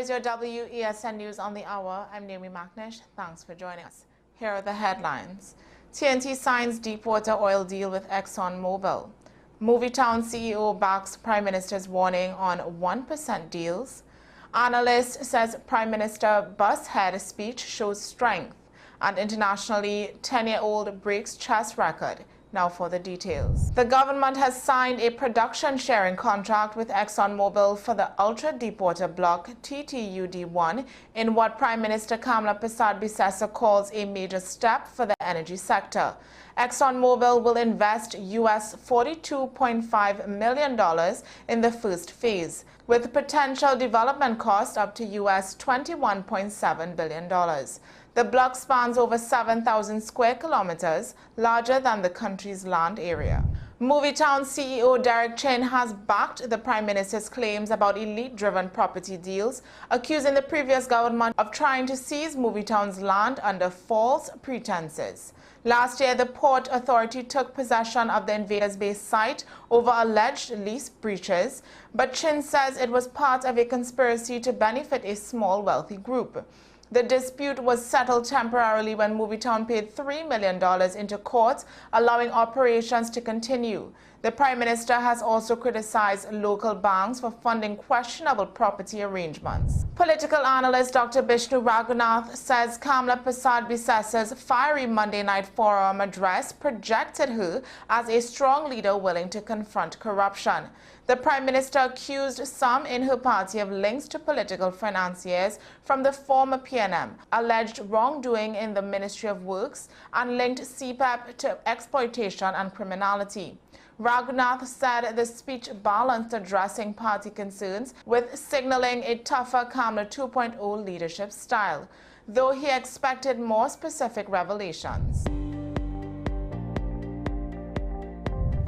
is your WESN News on the Hour. I'm Naomi McNish. Thanks for joining us. Here are the headlines. TNT signs deepwater oil deal with ExxonMobil. Movietown CEO backs Prime Minister's warning on 1% deals. Analyst says Prime Minister bus head speech shows strength. And internationally, 10-year-old breaks chess record. Now for the details. The government has signed a production sharing contract with ExxonMobil for the ultra-deepwater block TTUD-1 in what Prime Minister Kamla Persad-Bissessar calls a major step for the energy sector. ExxonMobil will invest US $42.5 million in the first phase, with potential development cost up to US $21.7 billion. The block spans over 7,000 square kilometers, larger than the country's land area. Movietown CEO Derek Chin has backed the Prime Minister's claims about elite-driven property deals, accusing the previous government of trying to seize Movietown's land under false pretenses. Last year, the Port Authority took possession of the Invaders Bay site over alleged lease breaches, but Chin says it was part of a conspiracy to benefit a small wealthy group. The dispute was settled temporarily when Movietown paid $3 million into court, allowing operations to continue. The Prime Minister has also criticized local banks for funding questionable property arrangements. Political analyst Dr. Bishnu Raghunath says Kamla Persad-Bissessar's fiery Monday Night Forum address projected her as a strong leader willing to confront corruption. The Prime Minister accused some in her party of links to political financiers from the former PNM, alleged wrongdoing in the Ministry of Works, and linked CPEP to exploitation and criminality. Raghunath said the speech balanced addressing party concerns with signaling a tougher Kamla 2.0 leadership style, though he expected more specific revelations.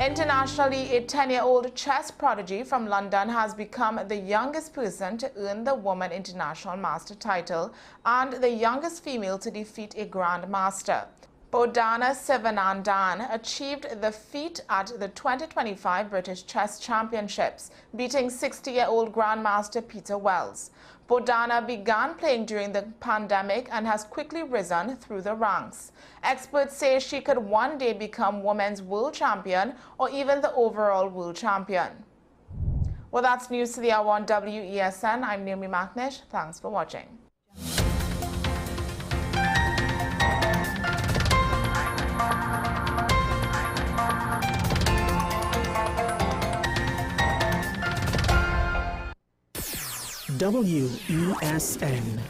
Internationally, a 10-year-old chess prodigy from London has become the youngest person to earn the Woman International Master title and the youngest female to defeat a Grand Master. Bordana Sivanandan achieved the feat at the 2025 British Chess Championships, beating 60-year-old Grandmaster Peter Wells. Bordana began playing during the pandemic and has quickly risen through the ranks. Experts say she could one day become women's world champion or even the overall world champion. Well, that's news to the hour on WESN. I'm Naomi McNish. Thanks for watching. WESN.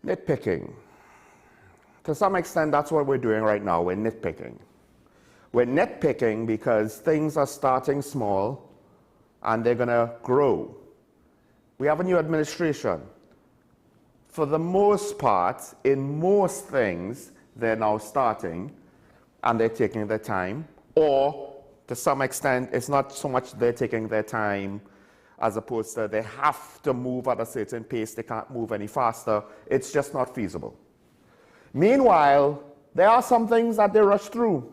Nitpicking. To some extent, that's what we're doing right now. We're nitpicking. We're nitpicking because things are starting small and they're going to grow. We have a new administration. For the most part, in most things, they're now starting and they're taking their time. Or, to some extent, it's not so much they're taking their time as opposed to they have to move at a certain pace, they can't move any faster. It's just not feasible. Meanwhile, there are some things that they rush through.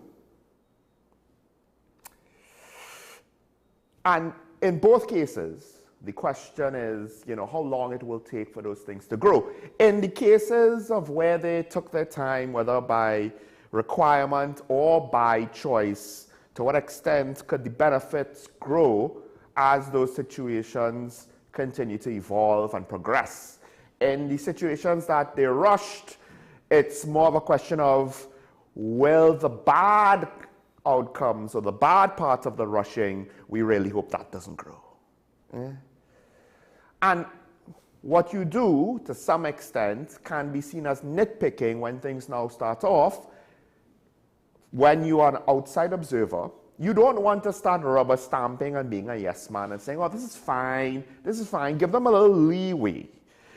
And in both cases, the question is, how long it will take for those things to grow. In the cases of where they took their time, whether by requirement or by choice, to what extent could the benefits grow as those situations continue to evolve and progress? In the situations that they rushed, it's more of a question of, will the bad outcomes or the bad part of the rushing, we really hope that doesn't grow. And what you do, to some extent, can be seen as nitpicking when things now start off. When you are an outside observer, You don't want to start rubber stamping and being a yes man and saying, oh, this is fine. Give them a little leeway.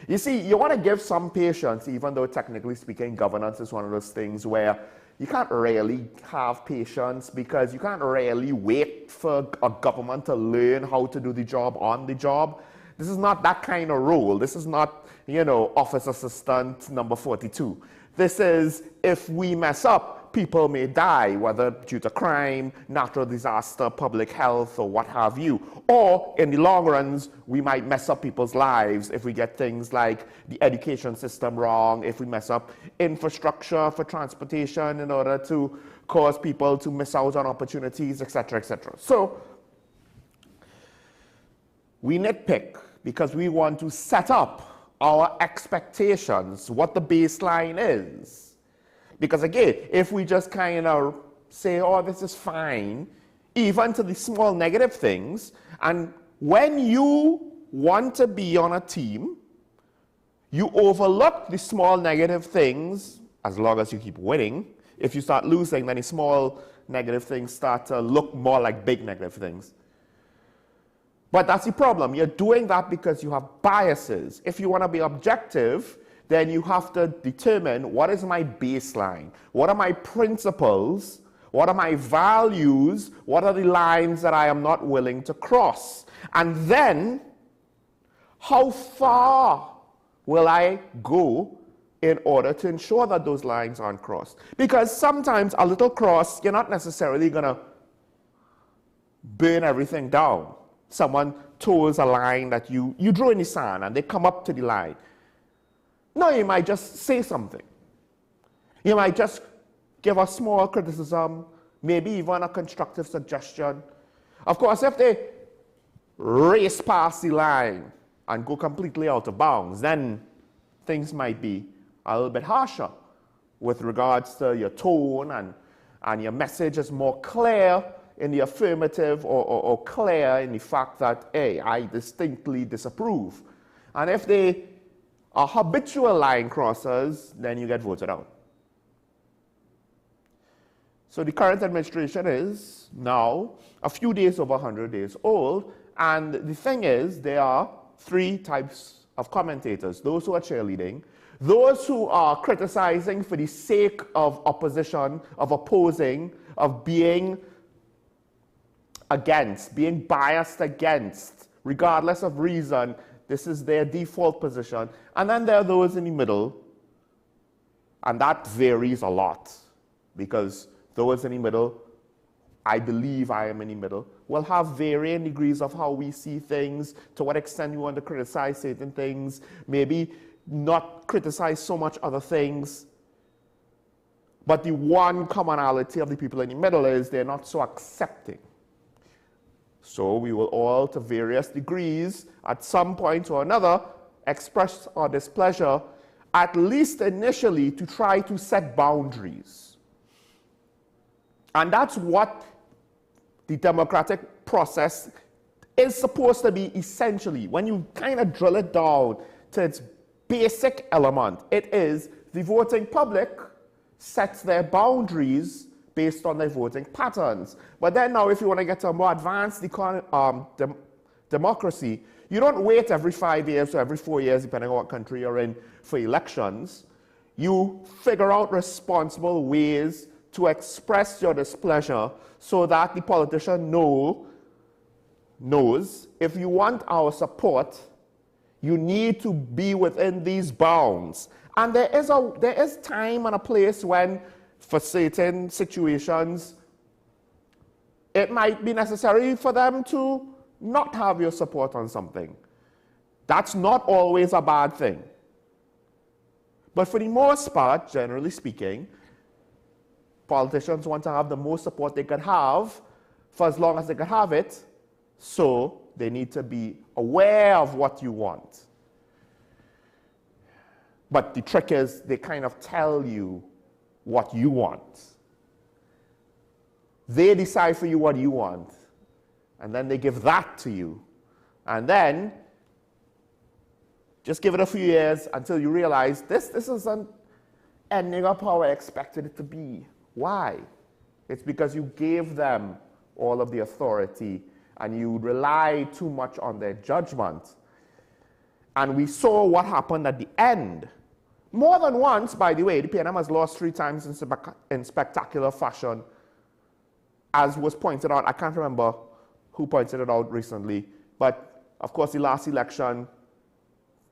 You see, you want to give some patience, even though technically speaking, governance is one of those things where you can't really have patience because you can't really wait for a government to learn how to do the job on the job. This is not that kind of role. This is not, office assistant number 42. This is, if we mess up, people may die, whether due to crime, natural disaster, public health, or what have you. Or, in the long runs, we might mess up people's lives if we get things like the education system wrong, if we mess up infrastructure for transportation in order to cause people to miss out on opportunities, etc., etc. So, we nitpick because we want to set up our expectations, what the baseline is. Because again, if we just kind of say, oh, this is fine, even to the small negative things, and when you want to be on a team, you overlook the small negative things as long as you keep winning. If you start losing, then the small negative things start to look more like big negative things. But that's the problem. You're doing that because you have biases. If you want to be objective, then you have to determine what is my baseline, what are my principles, what are my values, what are the lines that I am not willing to cross, and then how far will I go in order to ensure that those lines aren't crossed. Because sometimes a little cross, you're not necessarily going to burn everything down. Someone toes a line that you drew in the sand and they come up to the line. No, you might just say something. You might just give a small criticism, maybe even a constructive suggestion. Of course, if they race past the line and go completely out of bounds, then things might be a little bit harsher with regards to your tone and your message is more clear in the affirmative or clear in the fact that, hey, I distinctly disapprove. And if they are habitual line crossers, then you get voted out. So the current administration is now a few days over 100 days old, and the thing is, there are three types of commentators: those who are cheerleading, those who are criticizing for the sake of opposition, of opposing, of being against, being biased against, regardless of reason. This is their default position. And then there are those in the middle, and that varies a lot, because those in the middle, I believe I am in the middle, will have varying degrees of how we see things, to what extent we want to criticize certain things, maybe not criticize so much other things. But the one commonality of the people in the middle is they're not so accepting. So we will all, to various degrees, at some point or another, express our displeasure, at least initially, to try to set boundaries. And that's what the democratic process is supposed to be essentially. When you kind of drill it down to its basic element, it is the voting public sets their boundaries based on their voting patterns. But then now, if you want to get to a more advanced democracy, you don't wait every 5 years or every 4 years, depending on what country you're in, for elections. You figure out responsible ways to express your displeasure so that the politician knows if you want our support, you need to be within these bounds. And there is time and a place when, for certain situations, it might be necessary for them to not have your support on something. That's not always a bad thing. But for the most part, generally speaking, politicians want to have the most support they could have for as long as they could have it, so they need to be aware of what you want. But the trick is, they kind of tell you what you want. They decide for you what you want, and then they give that to you. And then, just give it a few years until you realize this isn't ending up how I expected it to be. Why? It's because you gave them all of the authority, and you rely too much on their judgment. And we saw what happened at the end. More than once, by the way, the PNM has lost 3 times in spectacular fashion, as was pointed out. I can't remember who pointed it out recently, but of course the last election,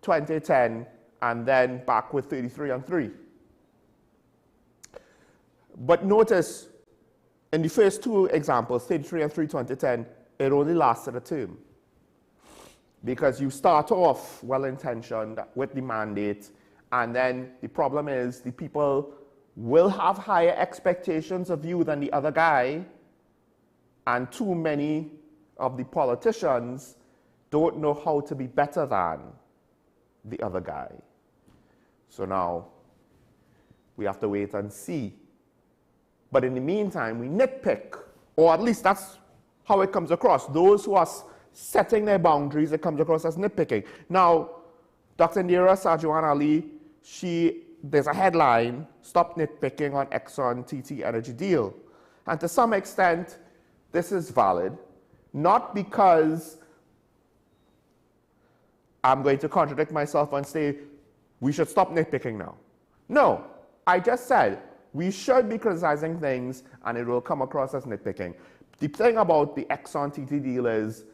2010, and then back with 33-3. But notice, in the first 2 examples, 33-3, 2010, it only lasted a term. Because you start off well-intentioned with the mandate, and then the problem is the people will have higher expectations of you than the other guy, and too many of the politicians don't know how to be better than the other guy. So now we have to wait and see. But in the meantime, we nitpick, or at least that's how it comes across. Those who are setting their boundaries, it comes across as nitpicking. Now, Dr. Indira Sarjuan Ali, there's a headline, "Stop Nitpicking on ICNTT Energy Deal." And to some extent, this is valid, not because I'm going to contradict myself and say we should stop nitpicking now. No, I just said we should be criticizing things and it will come across as nitpicking. The thing about the ICNTT deal is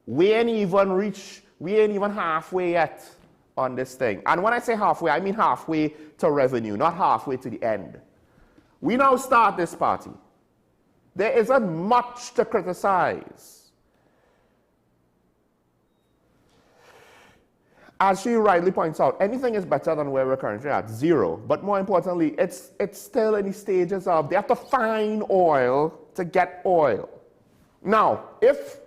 we ain't even halfway yet on this thing. And when I say halfway, I mean halfway to revenue, not halfway to the end. We now start this party. There isn't much to criticize. As she rightly points out, anything is better than where we're currently at, 0. But more importantly, it's still in the stages of they have to find oil to get oil. Now, if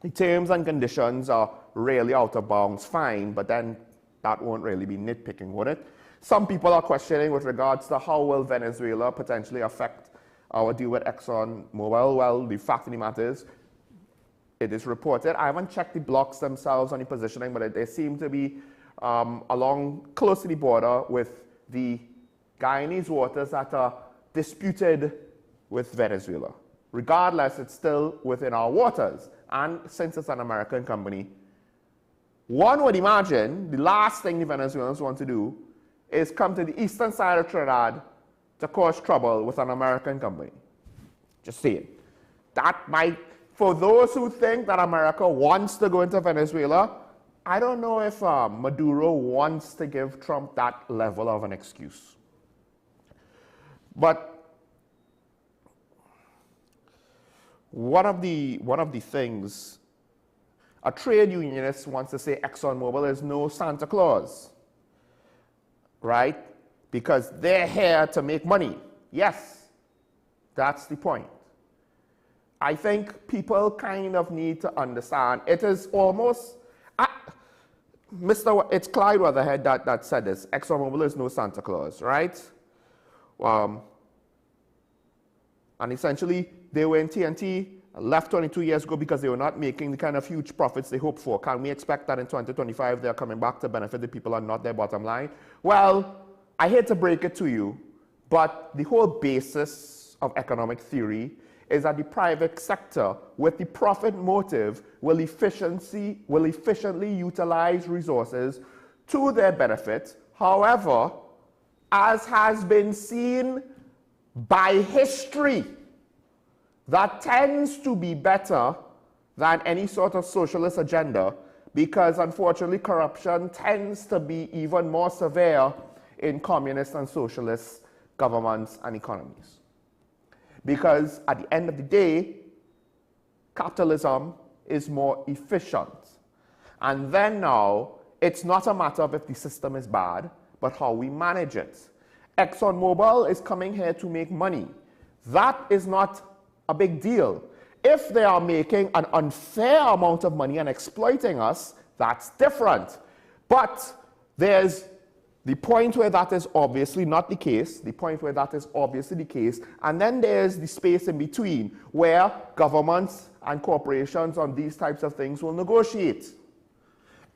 the terms and conditions are really out of bounds, fine, but then that won't really be nitpicking, would it? Some people are questioning with regards to how will Venezuela potentially affect our deal with ExxonMobil. Well, the fact of the matter is, it is reported. I haven't checked the blocks themselves on the positioning, but they seem to be along close to the border with the Guyanese waters that are disputed with Venezuela. Regardless, it's still within our waters. And since it's an American company, one would imagine the last thing the Venezuelans want to do is come to the eastern side of Trinidad to cause trouble with an American company. Just saying. That might, for those who think that America wants to go into Venezuela, I don't know if Maduro wants to give Trump that level of an excuse. But one of the things, a trade unionist wants to say ExxonMobil is no Santa Claus, right? Because they're here to make money. Yes, that's the point. I think people kind of need to understand. It is almost, it's Clyde Weatherhead that said this. ExxonMobil is no Santa Claus, right? And essentially, they were in TNT, left 22 years ago because they were not making the kind of huge profits they hoped for. Can we expect that in 2025 they're coming back to benefit the people and not their bottom line? Well, I hate to break it to you, but the whole basis of economic theory is that the private sector, with the profit motive, will efficiently utilize resources to their benefit. However, as has been seen by history, that tends to be better than any sort of socialist agenda, because unfortunately corruption tends to be even more severe in communist and socialist governments and economies. Because at the end of the day, capitalism is more efficient. And then now, it's not a matter of if the system is bad, but how we manage it. ExxonMobil is coming here to make money. That is not a big deal. If they are making an unfair amount of money and exploiting us, that's different. But there's the point where that is obviously not the case, the point where that is obviously the case, and then there's the space in between where governments and corporations on these types of things will negotiate.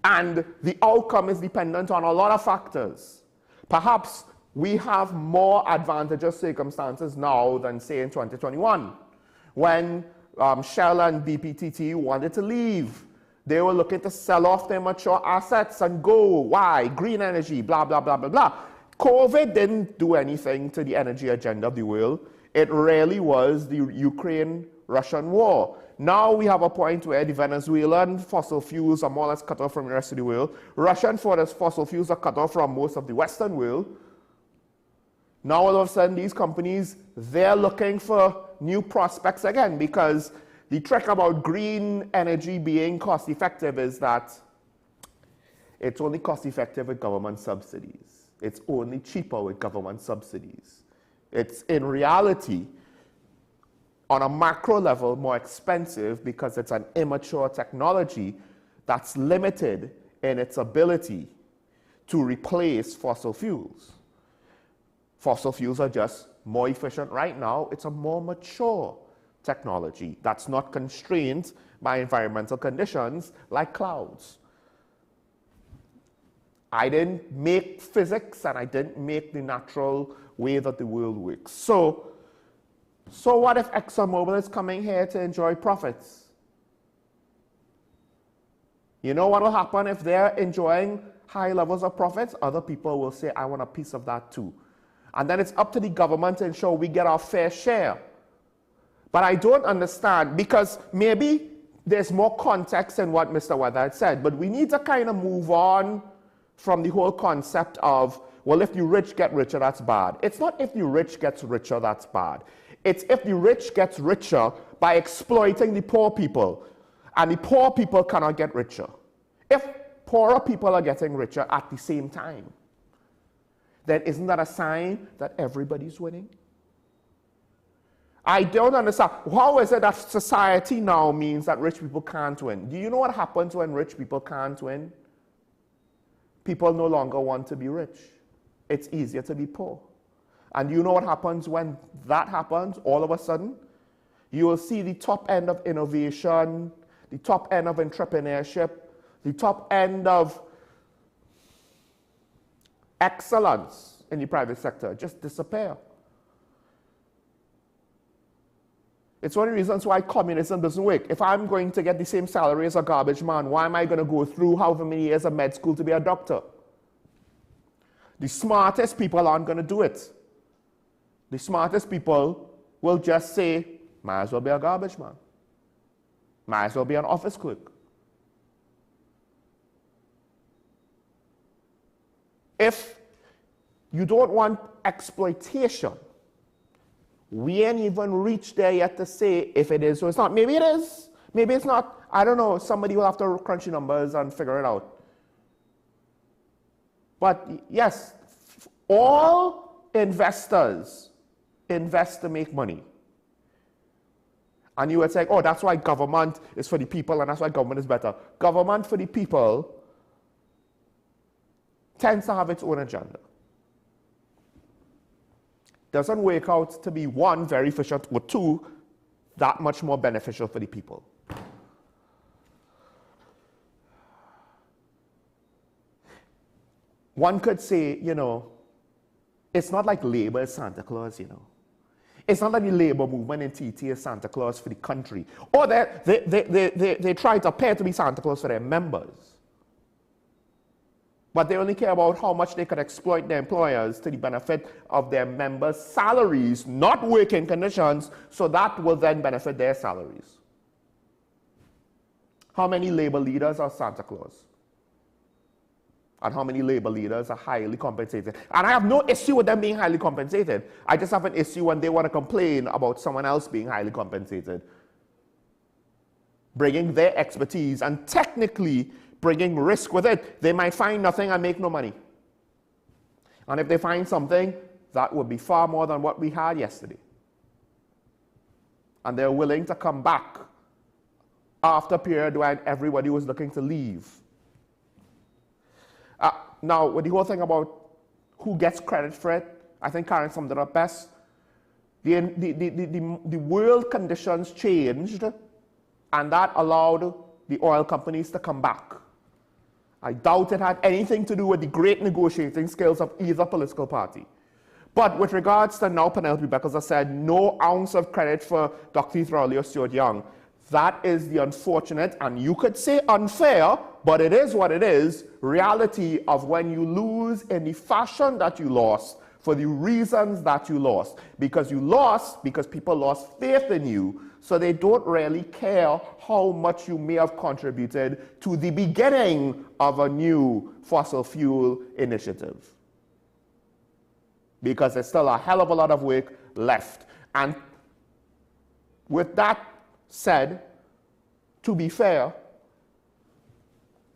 And the outcome is dependent on a lot of factors. Perhaps we have more advantageous circumstances now than, say, in 2021, when Shell and BPTT wanted to leave. They were looking to sell off their mature assets and go. Why? Green energy, blah, blah, blah, blah, blah. COVID didn't do anything to the energy agenda of the world. It really was the Ukraine-Russian war. Now we have a point where the Venezuelan fossil fuels are more or less cut off from the rest of the world. Russian fossil fuels are cut off from most of the Western world. Now all of a sudden these companies, they're looking for new prospects again, because the trick about green energy being cost effective is that it's only cost effective with government subsidies. It's only cheaper with government subsidies. It's in reality, on a macro level, more expensive because it's an immature technology that's limited in its ability to replace fossil fuels. Fossil fuels are just more efficient right now. It's a more mature technology that's not constrained by environmental conditions like clouds. I didn't make physics and I didn't make the natural way that the world works. So what if ExxonMobil is coming here to enjoy profits? You know what will happen if they're enjoying high levels of profits? Other people will say, I want a piece of that too. And then it's up to the government to ensure we get our fair share. But I don't understand, because maybe there's more context in what Mr. Weather had said, but we need to kind of move on from the whole concept of, well, if the rich get richer, that's bad. It's not if the rich gets richer, that's bad. It's if the rich gets richer by exploiting the poor people, and the poor people cannot get richer. If poorer people are getting richer at the same time, then isn't that a sign that everybody's winning? I don't understand. How is it that society now means that rich people can't win? Do you know what happens when rich people can't win? People no longer want to be rich. It's easier to be poor. And you know what happens when that happens? All of a sudden, you will see the top end of innovation, the top end of entrepreneurship, the top end of excellence in the private sector just disappear. It's one of the reasons why communism doesn't work. If I'm going to get the same salary as a garbage man, why am I going to go through however many years of med school to be a doctor? The smartest people aren't going to do it. The smartest people will just say, might as well be a garbage man. Might as well be an office clerk. If you don't want exploitation, we ain't even reached there yet to say if it is or it's not. Maybe it is. Maybe it's not. I don't know. Somebody will have to crunch the numbers and figure it out. But yes, all investors invest to make money. And you would say, oh, that's why government is for the people and that's why government is better. Government for the people tends to have its own agenda. Doesn't work out to be, one, very efficient, or two, that much more beneficial for the people. One could say, you know, it's not like labor is Santa Claus, you know. It's not like the labor movement in TT is Santa Claus for the country. Or they try to appear to be Santa Claus for their members. But they only care about how much they could exploit their employers to the benefit of their members' salaries, not working conditions, so that will then benefit their salaries. How many labor leaders are Santa Claus? And how many labor leaders are highly compensated? And I have no issue with them being highly compensated. I just have an issue when they want to complain about someone else being highly compensated. Bringing their expertise and technically bringing risk with it. They might find nothing and make no money. And if they find something, that would be far more than what we had yesterday. And they're willing to come back after a period when everybody was looking to leave. Now, with the whole thing about who gets credit for it, I think Karen summed it up best. The world conditions changed, and that allowed the oil companies to come back. I doubt it had anything to do with the great negotiating skills of either political party. But with regards to now Penelope Beckles has said, no ounce of credit for Dr. Ethan Rowley or Stuart Young. That is the unfortunate, and you could say unfair, but it is what it is, reality of when you lose in the fashion that you lost, for the reasons that you lost. Because you lost because people lost faith in you, so they don't really care how much you may have contributed to the beginning of a new fossil fuel initiative. Because there's still a hell of a lot of work left. And with that said, to be fair,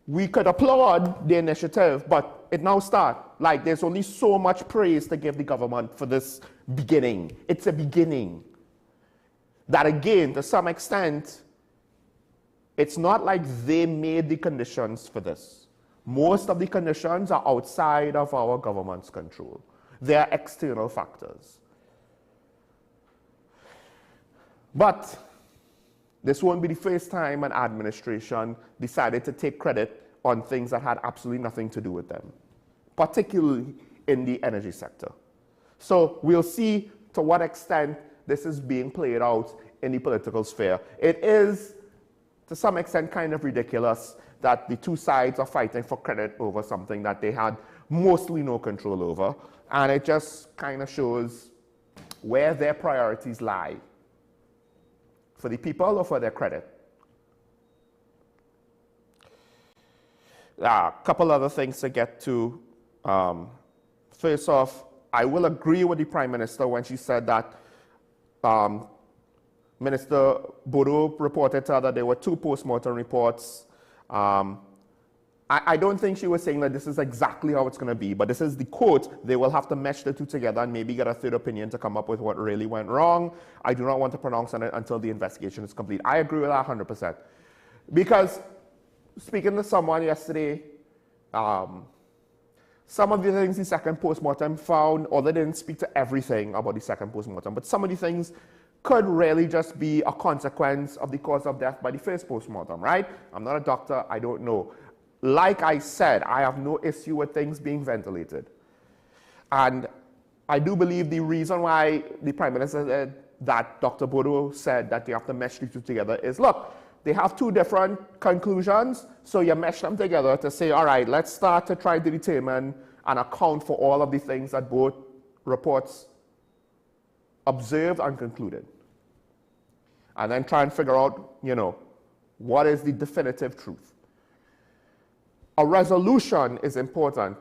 we could applaud the initiative, but it now starts. Like, there's only so much praise to give the government for this beginning. It's a beginning. That again, to some extent, it's not like they made the conditions for this. Most of the conditions are outside of our government's control. They are external factors. But this won't be the first time an administration decided to take credit on things that had absolutely nothing to do with them, particularly in the energy sector. So we'll see to what extent this is being played out in the political sphere. It is, to some extent, kind of ridiculous that the two sides are fighting for credit over something that they had mostly no control over, and it just kind of shows where their priorities lie. For the people or for their credit? A couple other things to get to. First off, I will agree with the Prime Minister when she said that Minister Bodo reported to her that there were 2 post-mortem reports. I don't think she was saying that this is exactly how it's going to be, but this is the quote. They will have to mesh the two together and maybe get a third opinion to come up with what really went wrong. I do not want to pronounce on it until the investigation is complete. I agree with that 100%. Because speaking to someone yesterday, some of the things the second postmortem found, or they didn't speak to everything about the second postmortem, but some of the things could really just be a consequence of the cause of death by the first postmortem, right? I'm not a doctor, I don't know. Like I said, I have no issue with things being ventilated. And I do believe the reason why the Prime Minister said that Dr. Bodo said that they have to mesh the two together is, look, they have 2 different conclusions, so you mesh them together to say, all right, let's start to try to determine and account for all of the things that both reports observed and concluded. And then try and figure out, what is the definitive truth. A resolution is important,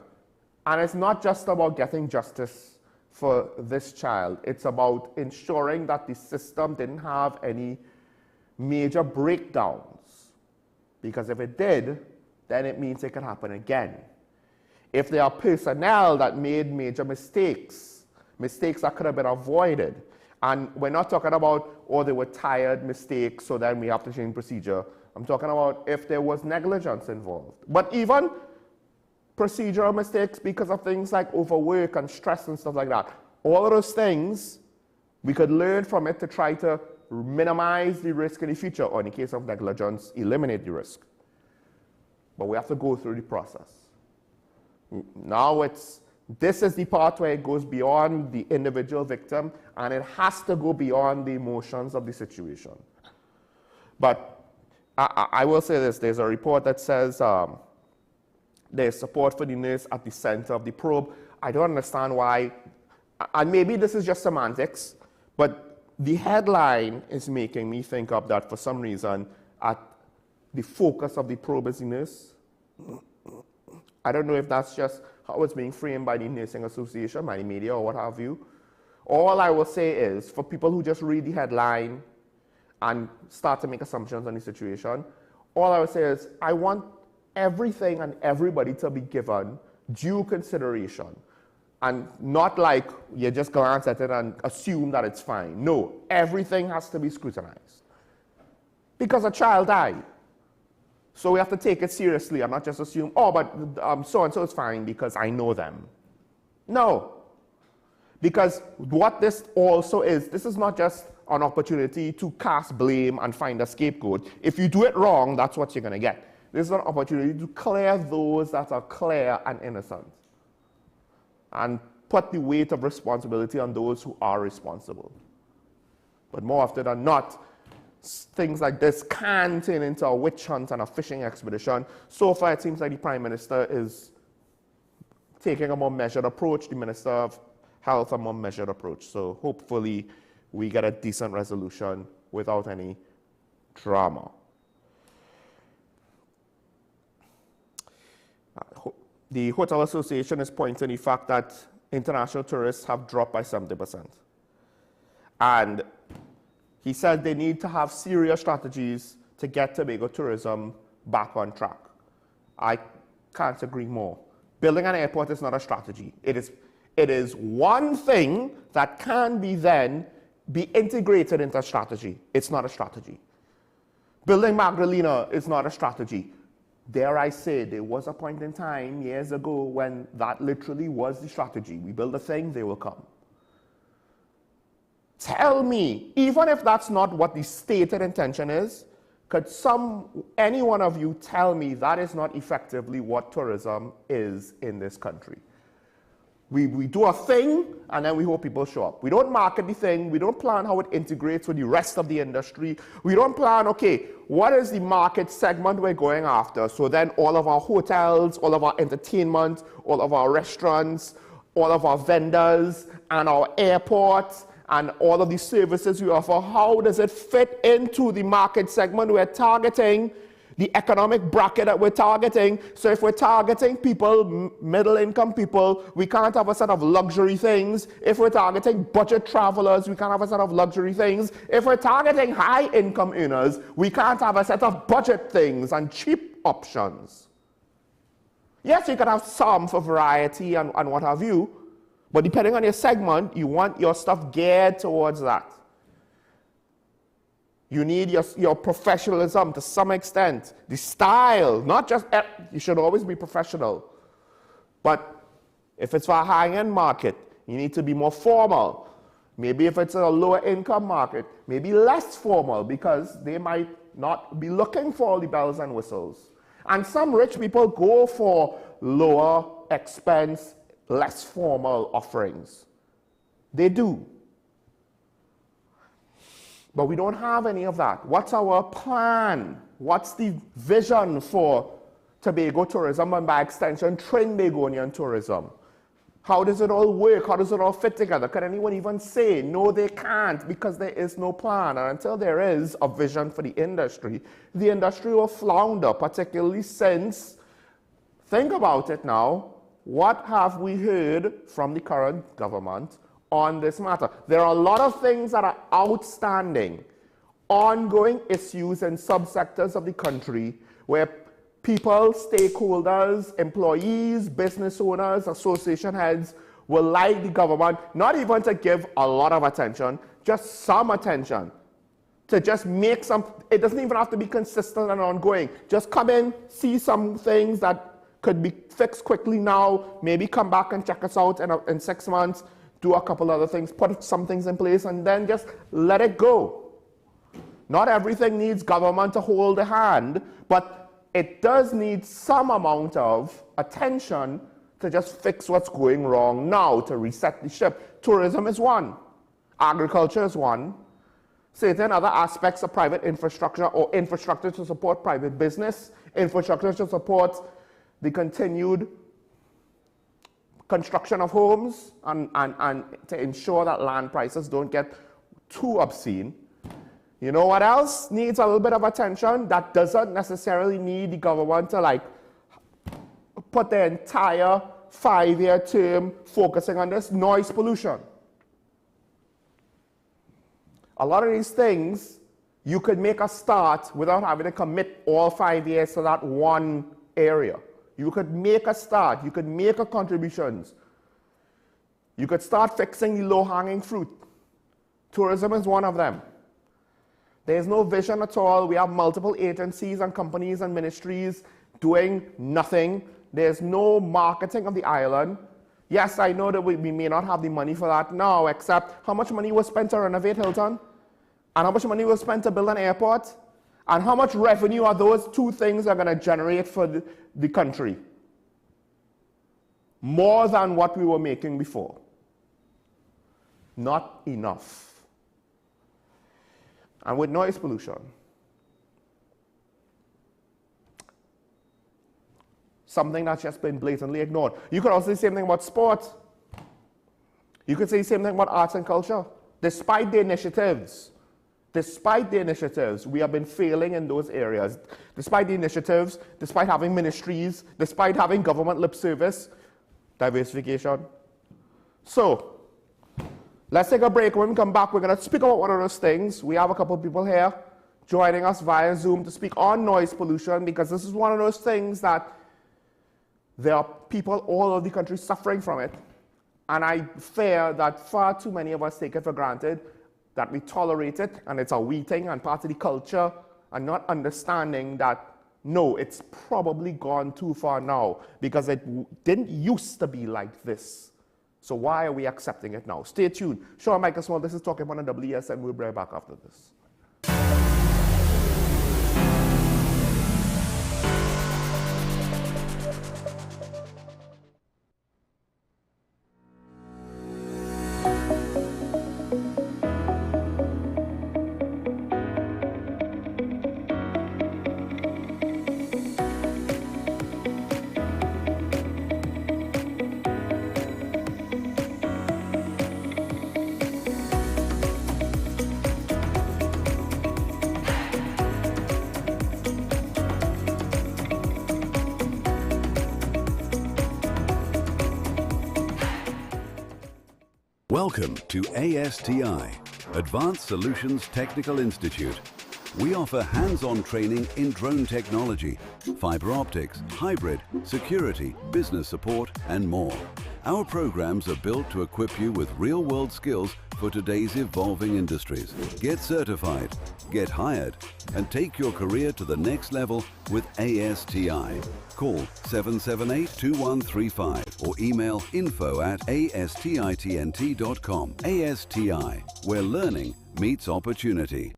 and it's not just about getting justice for this child. It's about ensuring that the system didn't have any major breakdowns, because if it did, then it means it could happen again. If there are personnel that made major mistakes that could have been avoided, and we're not talking about, they were tired mistakes, so then we have to change procedure. I'm talking about if there was negligence involved. But even procedural mistakes because of things like overwork and stress and stuff like that, all of those things, we could learn from it to try to minimize the risk in the future, or in the case of negligence, eliminate the risk. But we have to go through the process. Now this is the part where it goes beyond the individual victim, and it has to go beyond the emotions of the situation. But I will say this, there's a report that says there's support for the nurse at the center of the probe. I don't understand why, and maybe this is just semantics, but the headline is making me think of that for some reason at the focus of the probe is the nurse. I don't know if that's just how it's being framed by the Nursing Association, by the media, or what have you. All I will say is, for people who just read the headline and start to make assumptions on the situation, all I would say is, I want everything and everybody to be given due consideration. And not like you just glance at it and assume that it's fine. No, everything has to be scrutinized. Because a child died. So we have to take it seriously and not just assume, but so-and-so is fine because I know them. No. Because what this also is, this is not just an opportunity to cast blame and find a scapegoat. If you do it wrong, that's what you're going to get. This is an opportunity to clear those that are clear and innocent, and put the weight of responsibility on those who are responsible. But more often than not, things like this can turn into a witch hunt and a fishing expedition. So far, it seems like the Prime Minister is taking a more measured approach, the Minister of Health a more measured approach. So hopefully we get a decent resolution without any drama. The Hotel Association is pointing the fact that international tourists have dropped by 70%. And he said they need to have serious strategies to get Tobago tourism back on track. I can't agree more. Building an airport is not a strategy. It is one thing that can be then be integrated into a strategy. It's not a strategy. Building Magdalena is not a strategy. Dare I say, there was a point in time years ago when that literally was the strategy. We build a thing, they will come. Tell me, even if that's not what the stated intention is, could any one of you tell me that is not effectively what tourism is in this country? We do a thing, and then we hope people show up. We don't market the thing. We don't plan how it integrates with the rest of the industry. We don't plan, okay, what is the market segment we're going after? So then all of our hotels, all of our entertainment, all of our restaurants, all of our vendors, and our airports, and all of the services we offer, how does it fit into the market segment we're targeting, the economic bracket that we're targeting? So if we're targeting people, middle-income people, we can't have a set of luxury things. If we're targeting budget travelers, we can't have a set of luxury things. If we're targeting high-income earners, we can't have a set of budget things and cheap options. Yes, you can have some for variety and what have you, but depending on your segment, you want your stuff geared towards that. You need your professionalism to some extent. The style, not just, you should always be professional. But if it's for a high-end market, you need to be more formal. Maybe if it's a lower income market, maybe less formal, because they might not be looking for all the bells and whistles. And some rich people go for lower expense, less formal offerings. They do. But we don't have any of that. What's our plan? What's the vision for Tobago tourism and by extension Trinbagonian tourism? How does it all work? How does it all fit together? Can anyone even say? No, they can't, because there is no plan. And until there is a vision for the industry will flounder, particularly since, think about it now, what have we heard from the current government on this matter? There are a lot of things that are outstanding, ongoing issues in subsectors of the country where people, stakeholders, employees, business owners, association heads will like the government not even to give a lot of attention, just some attention, to just make some, it doesn't even have to be consistent and ongoing. Just come in, see some things that could be fixed quickly now, maybe come back and check us out in 6 months, do a couple other things, put some things in place, and then just let it go. Not everything needs government to hold a hand, but it does need some amount of attention to just fix what's going wrong now, to reset the ship. Tourism is one. Agriculture is one. Certain other aspects of private infrastructure or infrastructure to support private business, infrastructure to support the continued construction of homes and to ensure that land prices don't get too obscene. You know what else needs a little bit of attention that doesn't necessarily need the government to put their entire 5-year term focusing on this? Noise pollution. A lot of these things you could make a start without having to commit all 5 years to that one area. You could make a start. You could make a contributions. You could start fixing the low-hanging fruit. Tourism is one of them. There's no vision at all. We have multiple agencies and companies and ministries doing nothing. There's no marketing of the island. Yes, I know that we may not have the money for that now, except how much money was spent to renovate Hilton? And how much money was spent to build an airport? And how much revenue are those two things are going to generate for the country? More than what we were making before. Not enough. And with noise pollution, something that's just been blatantly ignored. You could also say the same thing about sport. You could say the same thing about arts and culture. Despite the initiatives, we have been failing in those areas. Despite the initiatives, despite having ministries, despite having government lip service, diversification. So, let's take a break. When we come back, we're going to speak about one of those things. We have a couple of people here joining us via Zoom to speak on noise pollution, because this is one of those things that there are people all over the country suffering from it. And I fear that far too many of us take it for granted, that we tolerate it, and it's a we thing and part of the culture, and not understanding that, no, it's probably gone too far now, because it didn't used to be like this. So why are we accepting it now? Stay tuned. Sean Michael Small, this is Talking About the WS, and we'll be right back after this. Welcome to ASTI, Advanced Solutions Technical Institute. We offer hands-on training in drone technology, fiber optics, hybrid, security, business support, and more. Our programs are built to equip you with real-world skills for today's evolving industries. Get certified, get hired, and take your career to the next level with ASTI. Call 778-2135 or email info@astitnt.com. ASTI, where learning meets opportunity.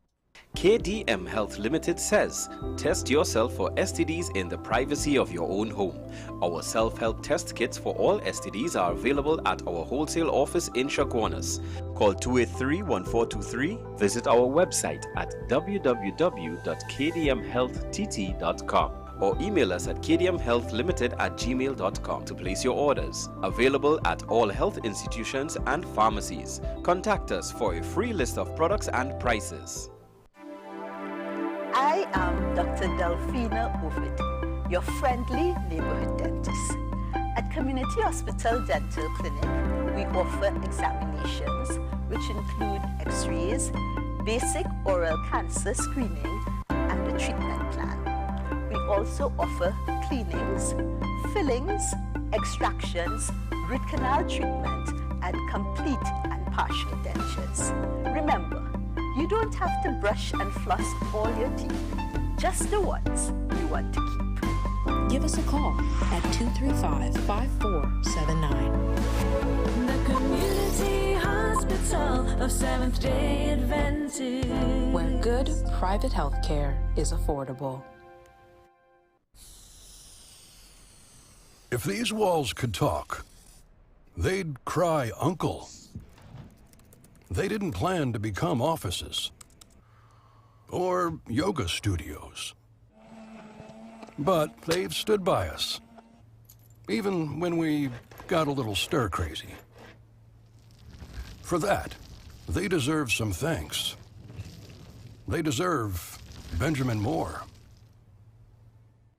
KDM Health Limited says, test yourself for STDs in the privacy of your own home. Our self-help test kits for all STDs are available at our wholesale office in Chaguanas. Call 283-1423. Visit our website at www.kdmhealthtt.com. or email us at kdmhealthlimited@gmail.com to place your orders. Available at all health institutions and pharmacies. Contact us for a free list of products and prices. I am Dr. Delphina Ovid, your friendly neighborhood dentist. At Community Hospital Dental Clinic, we offer examinations which include x-rays, basic oral cancer screening, and a treatment plan. We also offer cleanings, fillings, extractions, root canal treatment, and complete and partial dentures. Remember, you don't have to brush and floss all your teeth, just the ones you want to keep. Give us a call at 235-5479. The Community Hospital of Seventh-day Adventist, where good private health care is affordable. If these walls could talk, they'd cry uncle. They didn't plan to become offices or yoga studios. But they've stood by us, even when we got a little stir-crazy. For that, they deserve some thanks. They deserve Benjamin Moore.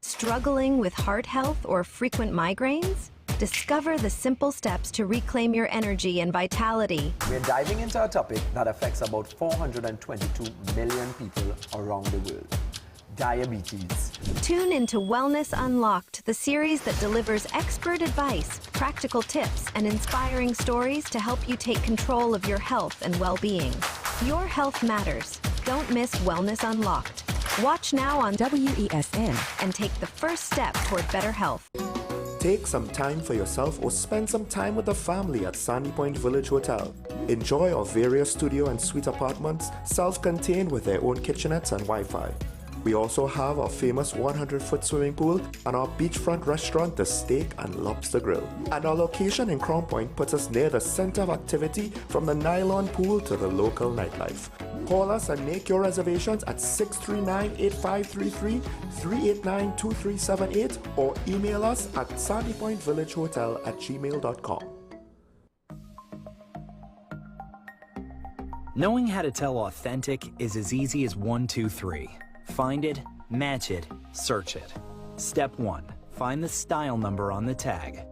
Struggling with heart health or frequent migraines? Discover the simple steps to reclaim your energy and vitality. We're diving into a topic that affects about 422 million people around the world: diabetes. Tune into Wellness Unlocked, the series that delivers expert advice, practical tips, and inspiring stories to help you take control of your health and well-being. Your health matters. Don't miss Wellness Unlocked. Watch now on WESN and take the first step toward better health. Take some time for yourself or spend some time with the family at Sandy Point Village Hotel. Enjoy our various studio and suite apartments, self-contained with their own kitchenettes and Wi-Fi. We also have our famous 100-foot swimming pool and our beachfront restaurant, the Steak and Lobster Grill. And our location in Crown Point puts us near the center of activity, from the nylon pool to the local nightlife. Call us and make your reservations at 639-8533, 389-2378, or email us at sandypointvillagehotel@gmail.com. Knowing how to tell authentic is as easy as 1, 2, 3. Find it, match it, search it. Step 1. Find the style number on the tag.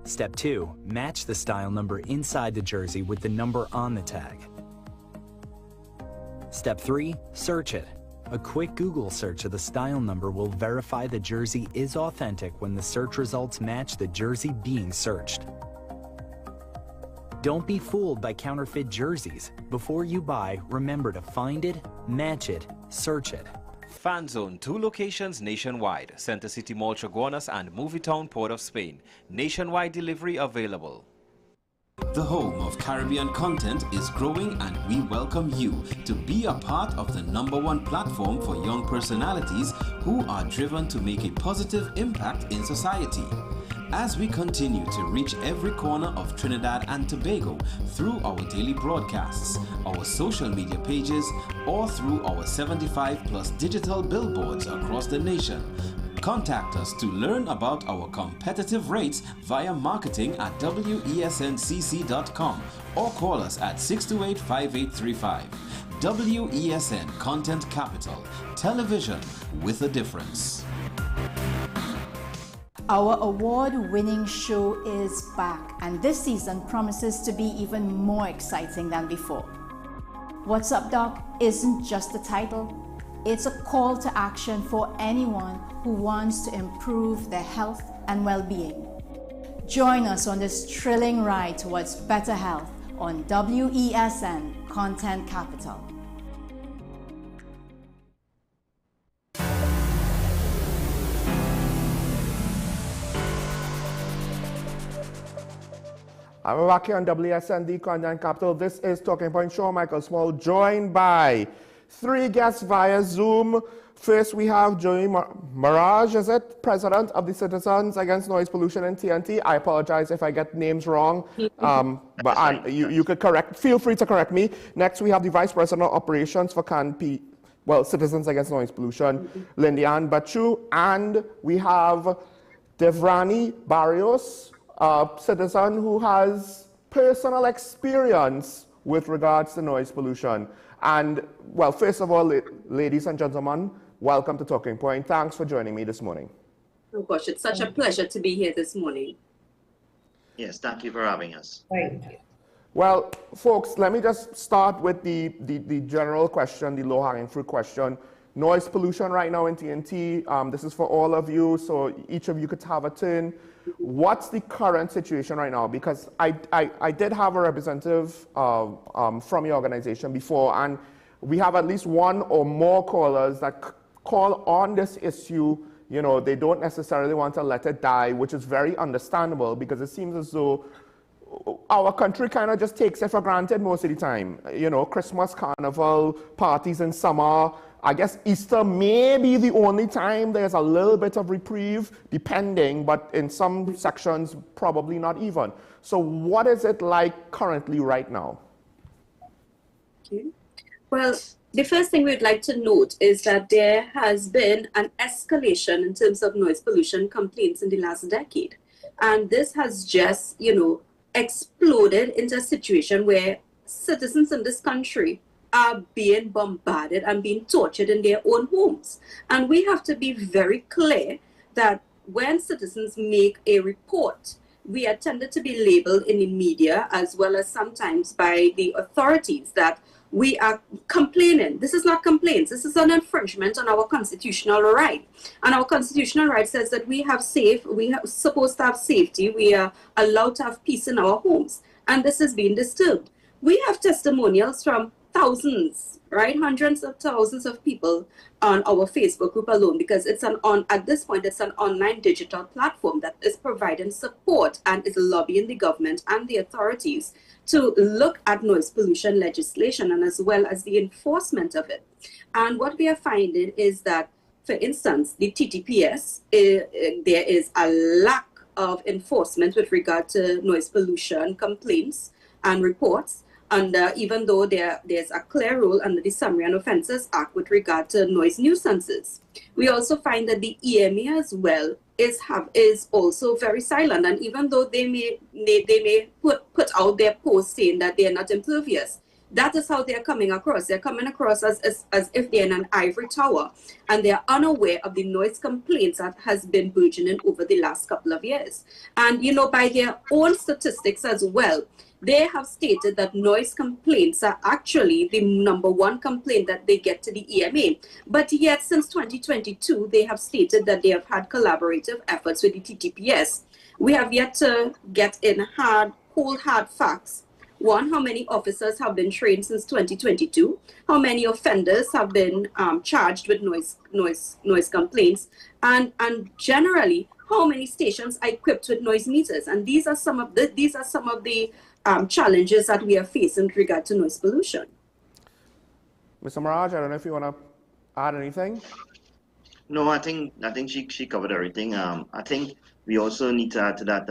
Step 2. Match the style number inside the jersey with the number on the tag. Step 3. Search it. A quick Google search of the style number will verify the jersey is authentic when the search results match the jersey being searched. Don't be fooled by counterfeit jerseys. Before you buy, remember to find it, match it, search it. Fan Zone, 2 locations nationwide. Center City Mall, Chaguanas and Movietown, Port of Spain. Nationwide delivery available. The home of Caribbean content is growing, and we welcome you to be a part of the #1 platform for young personalities who are driven to make a positive impact in society. As we continue to reach every corner of Trinidad and Tobago through our daily broadcasts, our social media pages, or through our 75+ digital billboards across the nation, contact us to learn about our competitive rates via marketing at wesncc.com or call us at 628-5835. WESN Content Capital, television with a difference. Our award-winning show is back, and this season promises to be even more exciting than before. What's Up, Doc isn't just a title. It's a call to action for anyone who wants to improve their health and well-being. Join us on this thrilling ride towards better health on WESN Content Capital. And we're back here on WSND Content Capital. This is Talking Point. Sean Michael Small, joined by 3 guests via Zoom. First, we have Joey Mirage, is it? President of the Citizens Against Noise Pollution in TNT. I apologize if I get names wrong, but you could feel free to correct me. Next, we have the Vice President of Operations for Citizens Against Noise Pollution, Lindian Bachu. And we have Devrani Barrios, a citizen who has personal experience with regards to noise pollution. And, well, first of all, ladies and gentlemen, welcome to Talking Point. Thanks for joining me this morning. Oh gosh, it's such a pleasure to be here this morning. Yes, thank you for having us. Thank you. Well, folks, let me just start with the general question, the low-hanging fruit question. Noise pollution right now in TNT, this is for all of you, so each of you could have a turn. What's the current situation right now? Because I did have a representative from your organization before, and we have at least 1 or more callers that call on this issue. You know, they don't necessarily want to let it die, which is very understandable because it seems as though our country kind of just takes it for granted most of the time. You know, Christmas, Carnival, parties in summer. I guess Easter may be the only time there's a little bit of reprieve, depending, but in some sections, probably not even. So what is it like currently right now? Okay. Well, the first thing we'd like to note is that there has been an escalation in terms of noise pollution complaints in the last decade. And this has just, exploded into a situation where citizens in this country are being bombarded and being tortured in their own homes. And we have to be very clear that when citizens make a report, we are tended to be labeled in the media as well as sometimes by the authorities that we are complaining. This is not complaints. This is an infringement on our constitutional right. And our constitutional right says that we are supposed to have safety. We are allowed to have peace in our homes. And this is being disturbed. We have testimonials from thousands, right? Hundreds of thousands of people on our Facebook group alone, because at this point, it's an online digital platform that is providing support and is lobbying the government and the authorities to look at noise pollution legislation and as well as the enforcement of it. And what we are finding is that, for instance, the TTPS, there is a lack of enforcement with regard to noise pollution complaints and reports. under, even though there's a clear rule under the Summary on Offences Act with regard to noise nuisances. We also find that the EMA as well is also very silent, and even though they may put out their posts saying that they are not impervious, that is how they're coming across. They're coming across as if they're in an ivory tower, and they're unaware of the noise complaints that has been burgeoning over the last couple of years. And, you know, by their own statistics as well, they have stated that noise complaints are actually the #1 complaint that they get to the EMA. But yet, since 2022, they have stated that they have had collaborative efforts with the TTPS. We have yet to get in cold hard facts. One, how many officers have been trained since 2022? How many offenders have been charged with noise complaints? And generally, how many stations are equipped with noise meters? And these are some of the challenges that we are facing with regard to noise pollution. Mr. Maraj, I don't know if you want to add anything. No, I think she covered everything. I think we also need to add to that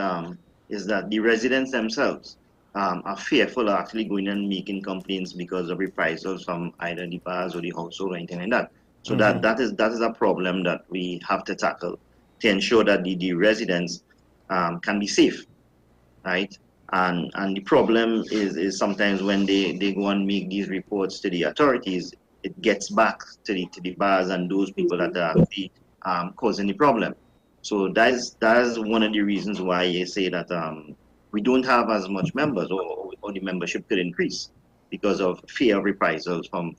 is that the residents themselves are fearful of actually going and making complaints because of reprisals from either the bars or the household or anything like that. So that is a problem that we have to tackle to ensure that the residents can be safe, right? And the problem is sometimes when they go and make these reports to the authorities, it gets back to the bars and those people that are actually causing the problem. So that is one of the reasons why I say that we don't have as much members, or the membership could increase because of fear of reprisals from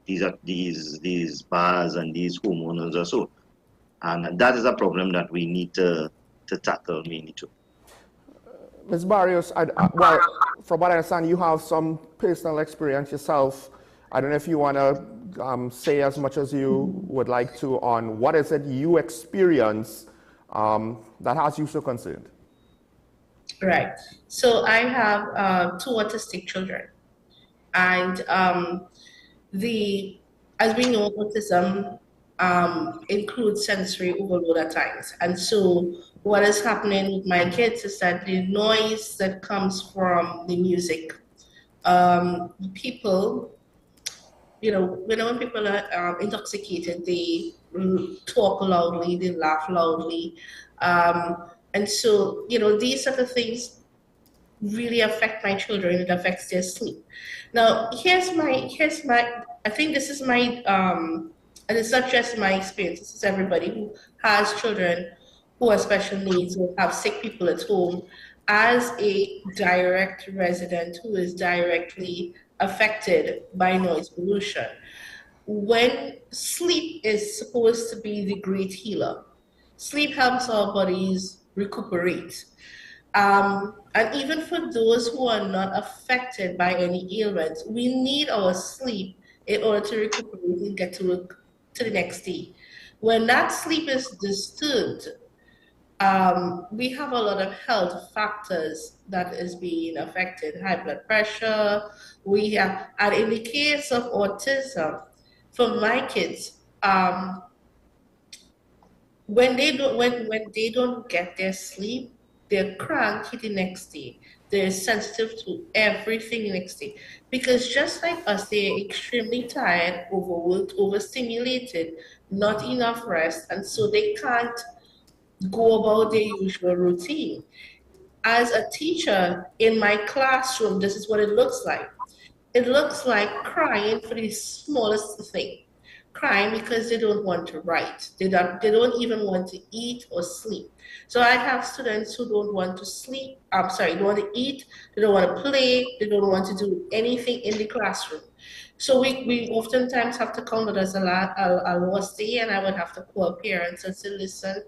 these bars and these homeowners or so. And that is a problem that we need to tackle mainly too. Ms. Barrios, well, from what I understand, you have some personal experience yourself. I don't know if you want to say as much as you would like to on what is it you experience that has you so concerned. Right. So I have 2 autistic children, and as we know, autism includes sensory overload at times, and so what is happening with my kids is that the noise that comes from the music, people, you know, when people are intoxicated, they talk loudly, they laugh loudly, and so, you know, these are the things really affect my children. It affects their sleep. Now, here's my, I think this is my, and it's not just my experience, this is everybody who has children who have special needs, who have sick people at home, as a direct resident who is directly affected by noise pollution. When sleep is supposed to be the great healer, sleep helps our bodies recuperate. And even for those who are not affected by any ailments, we need our sleep in order to recuperate and get to the next day. When that sleep is disturbed, we have a lot of health factors that is being affected. High blood pressure, we have, and in the case of autism, for my kids, when they don't get their sleep, they're cranky the next day. They're sensitive to everything the next day. Because just like us, they're extremely tired, overworked, overstimulated, not enough rest, and so they can't go about their usual routine. As a teacher in my classroom, this is what it looks like. It looks like crying for the smallest thing. Crying because they don't want to write. They don't even want to eat or sleep. So I have students who don't want to sleep, don't want to eat, they don't want to play, they don't want to do anything in the classroom. So we oftentimes have to count it as a lost day, and I would have to call parents and say, listen,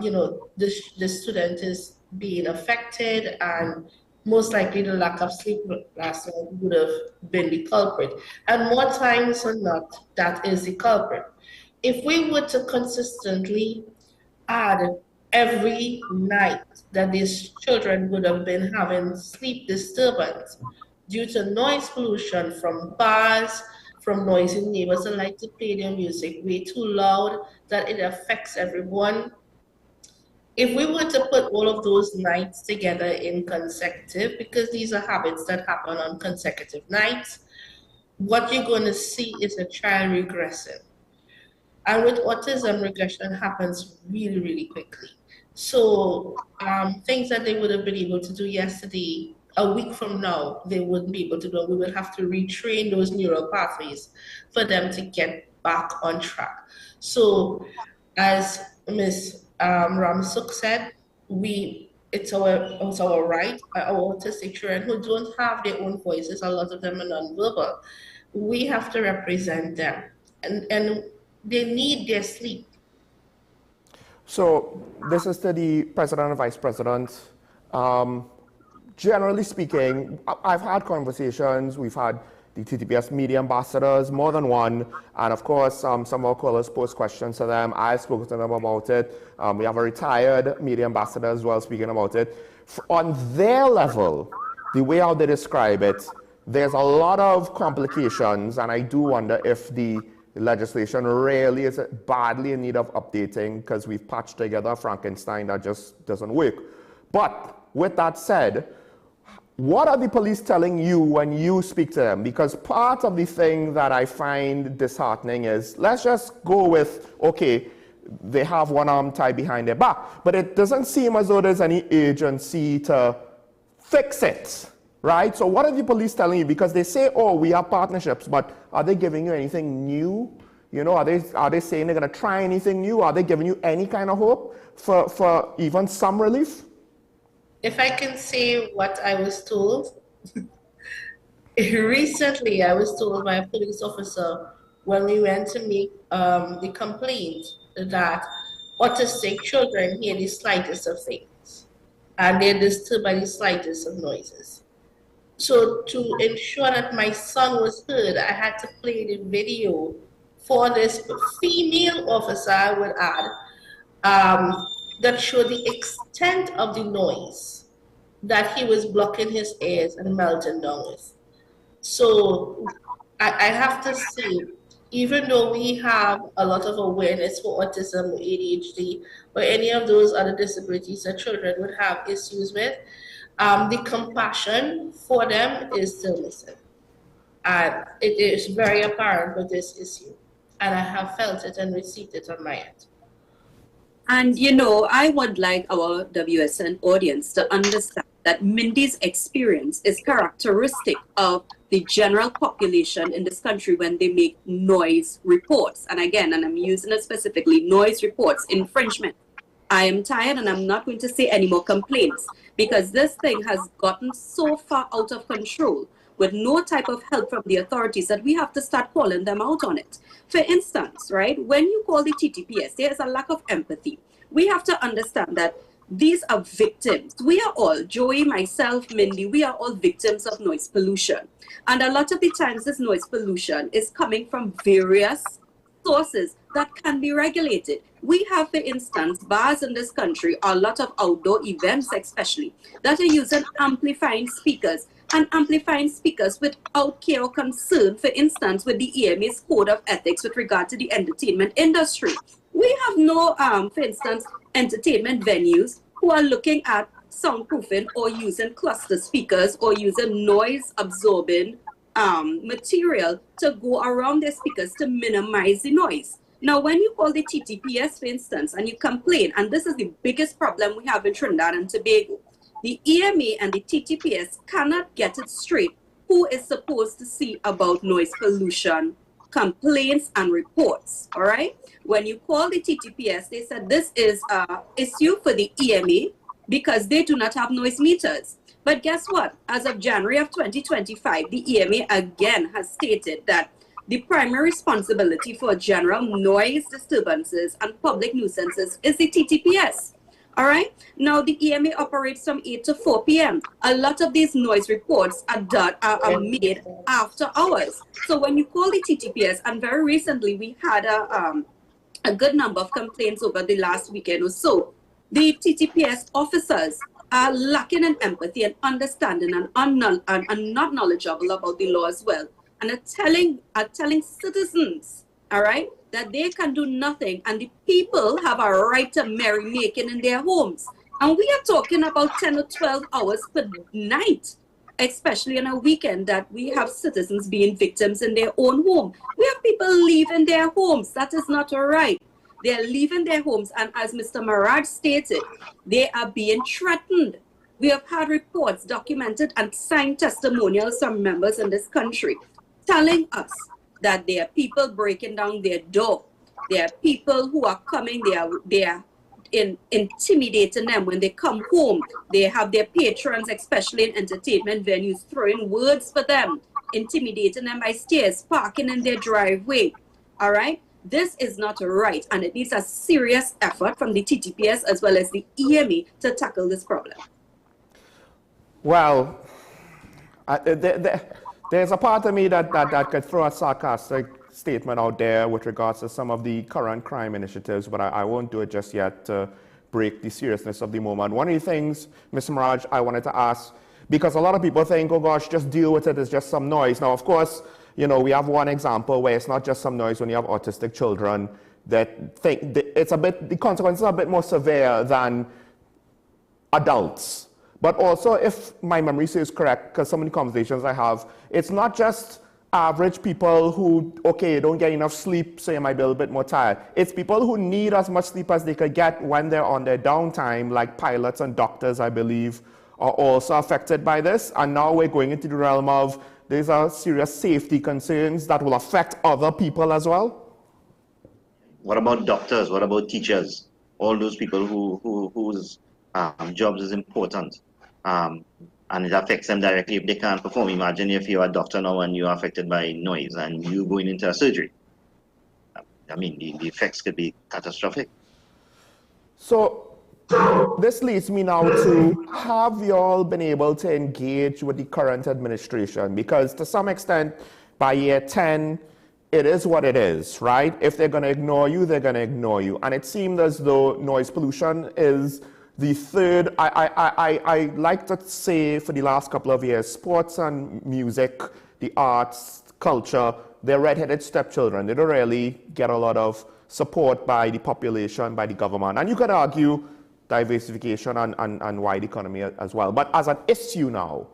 you know, the student is being affected, and most likely the lack of sleep last night would have been the culprit. And more times than not, that is the culprit. If we were to consistently add every night that these children would have been having sleep disturbance due to noise pollution from bars, from noisy neighbors that like to play their music way too loud, that it affects everyone, if we were to put all of those nights together in consecutive, because these are habits that happen on consecutive nights, what you're going to see is a child regressing. And with autism, regression happens really, really quickly. So things that they would have been able to do yesterday, a week from now, they wouldn't be able to do. We would have to retrain those neural pathways for them to get back on track. So as Ms. Ramsuk said, it's our right, our autistic children who don't have their own voices, a lot of them are nonverbal. We have to represent them, and they need their sleep. So this is to the President and Vice President. Generally speaking, I've had conversations, we've had the TTPS media ambassadors, more than one, and of course some of our callers post questions to them. I've spoken to them about it. We have a retired media ambassador as well speaking about it. On their level, the way how they describe it, there's a lot of complications, and I do wonder if the legislation really is badly in need of updating, because we've patched together a Frankenstein that just doesn't work. But with that said, what are the police telling you when you speak to them? Because part of the thing that I find disheartening is, let's just go with, okay, they have one arm tied behind their back, but it doesn't seem as though there's any agency to fix it, right? So what are the police telling you? Because they say, oh, we have partnerships, but are they giving you anything new? You know, are they saying they're going to try anything new? Are they giving you any kind of hope for even some relief? If I can say what I was told, recently I was told by a police officer when we went to make the complaint that autistic children hear the slightest of things and they're disturbed by the slightest of noises. So to ensure that my son was heard, I had to play the video for this female officer, I would add, that showed the extent of the noise that he was blocking his ears and melting down with. So I have to say, even though we have a lot of awareness for autism or ADHD or any of those other disabilities that children would have issues with, the compassion for them is still missing. And it is very apparent with this issue. And I have felt it and received it on my end. And, you know, I would like our WSN audience to understand that Mindy's experience is characteristic of the general population in this country when they make noise reports. And again, and I'm using it specifically, noise reports, infringement. I am tired and I'm not going to say any more complaints because this thing has gotten so far out of control with no type of help from the authorities that we have to start calling them out on it. For instance, right, when you call the TTPS, there is a lack of empathy. We have to understand that these are victims. We are all, Joey, myself, Mindy, we are all victims of noise pollution. And a lot of the times this noise pollution is coming from various sources that can be regulated. We have, for instance, bars in this country, a lot of outdoor events especially, that are using amplifying speakers and amplifying speakers without care or concern, for instance, with the EMA's code of ethics with regard to the entertainment industry. We have no, for instance, entertainment venues who are looking at soundproofing or using cluster speakers or using noise absorbing material to go around their speakers to minimize the noise. Now, when you call the TTPS, for instance, and you complain, and this is the biggest problem we have in Trinidad and Tobago, the EMA and the TTPS cannot get it straight who is supposed to see about noise pollution complaints and reports, all right? When you call the TTPS, they said this is an issue for the EMA because they do not have noise meters. But guess what? As of January of 2025, the EMA again has stated that the primary responsibility for general noise disturbances and public nuisances is the TTPS. All right. Now the EMA operates from 8 to 4 p.m. A lot of these noise reports are made after hours. So when you call the TTPS, and very recently we had a good number of complaints over the last weekend or so, the TTPS officers are lacking in empathy and understanding and not knowledgeable about the law as well, and are telling citizens, all right, that they can do nothing and the people have a right to merrymaking in their homes. And we are talking about 10 or 12 hours per night, especially on a weekend, that we have citizens being victims in their own home. We have people leaving their homes. That is not all right. They are leaving their homes, and as Mr. Maraj stated, they are being threatened. We have had reports, documented and signed testimonials from members in this country telling us that there are people breaking down their door. There are people who are coming, they are intimidating them when they come home. They have their patrons, especially in entertainment venues, throwing words for them, intimidating them by stairs, parking in their driveway. All right? This is not right, and it needs a serious effort from the TTPS as well as the EME to tackle this problem. Well, there's a part of me that could throw a sarcastic statement out there with regards to some of the current crime initiatives, but I won't do it just yet to break the seriousness of the moment. One of the things, Mr. Maraj, I wanted to ask, because a lot of people think, oh gosh, just deal with it, it's just some noise. Now, of course, you know, we have one example where it's not just some noise when you have autistic children that think it's a bit, the consequences are a bit more severe than adults. But also, if my memory serves correct, because some of the conversations I have, it's not just average people who, okay, don't get enough sleep, so you might be a little bit more tired. It's people who need as much sleep as they could get when they're on their downtime, like pilots and doctors, I believe, are also affected by this. And now we're going into the realm of these are serious safety concerns that will affect other people as well. What about doctors? What about teachers? All those people whose jobs is important. And it affects them directly if they can't perform. Imagine if you're a doctor now and you're affected by noise and you going into a surgery. I mean, the effects could be catastrophic. So this leads me now to, have you all been able to engage with the current administration? Because to some extent, by year 10, it is what it is, right? If they're going to ignore you, they're going to ignore you. And it seemed as though noise pollution is the third, I like to say for the last couple of years, sports and music, the arts, culture, they're red-headed stepchildren. They don't really get a lot of support by the population, by the government. And you could argue diversification and wide economy as well. But as an issue now,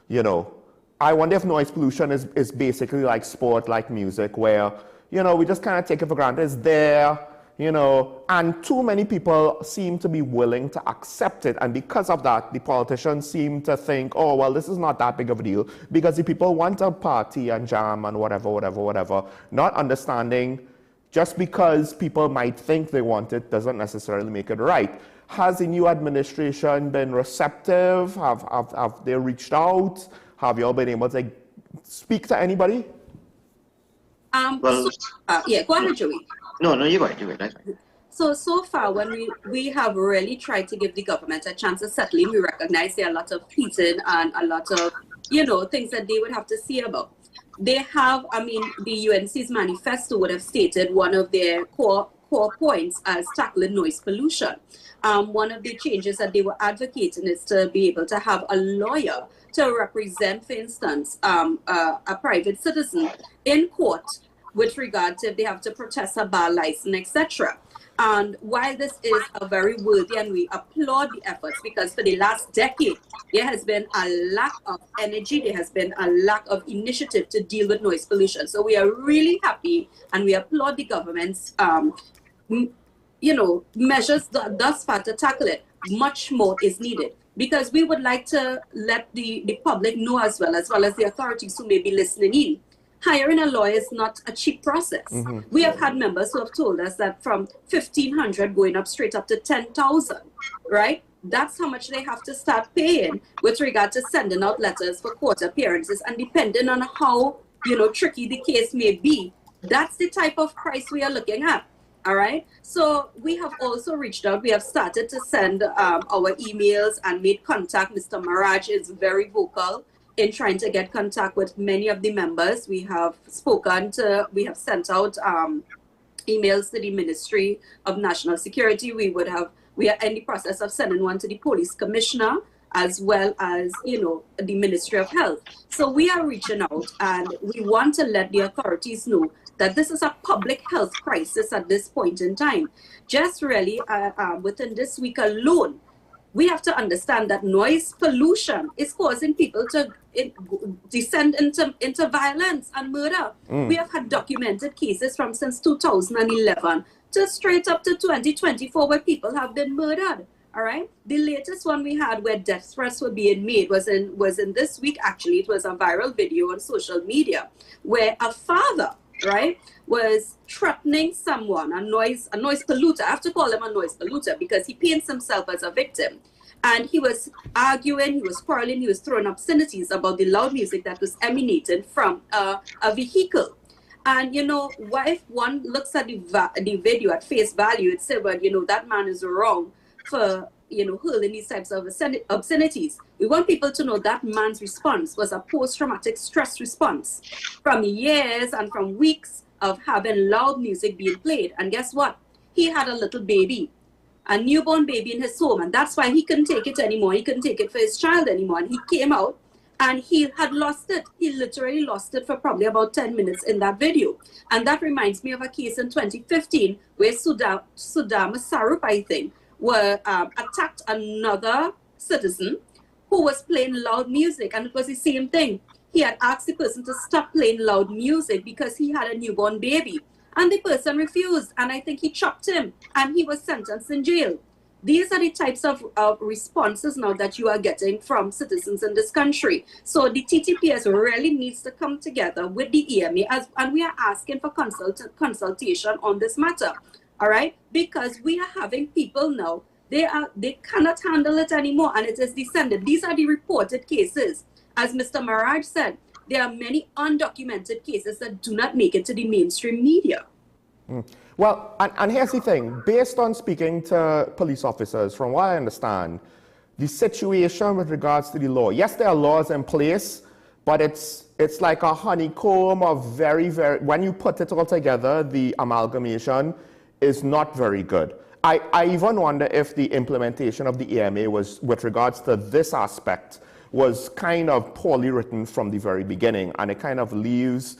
you know, I wonder if noise pollution is basically like sport, like music, where, you know, we just kind of take it for granted. It's there, you know, and too many people seem to be willing to accept it. And because of that, the politicians seem to think, oh, well, this is not that big of a deal, because the people want to party and jam and whatever, not understanding just because people might think they want it doesn't necessarily make it right. Has the new administration been receptive? Have they reached out? Have you all been able to speak to anybody? Well, yeah, go ahead, Joey. No, you go ahead. That's fine. So far, when we have really tried to give the government a chance to settle in, we recognize there are a lot of heating and a lot of, you know, things that they would have to see about. They have, I mean, the UNC's manifesto would have stated one of their core points as tackling noise pollution. One of the changes that they were advocating is to be able to have a lawyer to represent, for instance, a private citizen in court with regard to if they have to protest a bar license, etc. And while this is a very worthy, and we applaud the efforts, because for the last decade, there has been a lack of energy, there has been a lack of initiative to deal with noise pollution. So we are really happy, and we applaud the government's you know, measures thus far to tackle it. Much more is needed, because we would like to let the public know as well as the authorities who may be listening in. Hiring a lawyer is not a cheap process. Mm-hmm. We have had members who have told us that from 1,500 going up straight up to 10,000, right? That's how much they have to start paying with regard to sending out letters for court appearances, and depending on how, you know, tricky the case may be, that's the type of price we are looking at. All right. So we have also reached out. We have started to send our emails and made contact. Mr. Maraj is very vocal in trying to get contact with many of the members. We have we have sent out emails to the Ministry of National Security. We are in the process of sending one to the Police Commissioner, as well as, you know, the Ministry of Health. So we are reaching out, and we want to let the authorities know that this is a public health crisis at this point in time. Just really within this week alone, we have to understand that noise pollution is causing people to descend into violence and murder. We have had documented cases from since 2011 to straight up to 2024 where people have been murdered. All right. The latest one we had where death threats were being made was in this week. Actually, it was a viral video on social media where a father, right, was threatening someone, a noise polluter. I have to call him a noise polluter because he paints himself as a victim. And he was arguing, he was quarreling, he was throwing obscenities about the loud music that was emanating from a vehicle. And, you know, if one looks at the video at face value, it said, well, you know, that man is wrong for, you know, hurling these types of obscenities. We want people to know that man's response was a post-traumatic stress response from years and from weeks of having loud music being played. And guess what? He had a little baby, a newborn baby in his home, and that's why he couldn't take it anymore. He couldn't take it for his child anymore. And he came out and he had lost it. He literally lost it for probably about 10 minutes in that video. And that reminds me of a case in 2015 where Sudama Sarup, I think, attacked another citizen who was playing loud music, and it was the same thing. He had asked the person to stop playing loud music because he had a newborn baby, and the person refused, and I think he chopped him, and he was sentenced in jail. These are the types of responses now that you are getting from citizens in this country. So the TTPS really needs to come together with the EMA, and we are asking for consultation on this matter. All right, because we are having people now, they cannot handle it anymore, and it is descended. These are the reported cases. As Mr. Maraj said, there are many undocumented cases that do not make it to the mainstream media. Well, and here's the thing. Based on speaking to police officers, from what I understand, the situation with regards to the law, yes, there are laws in place, but it's like a honeycomb of very, when you put it all together, the amalgamation is not very good. I even wonder if the implementation of the EMA was, with regards to this aspect, was kind of poorly written from the very beginning, and it kind of leaves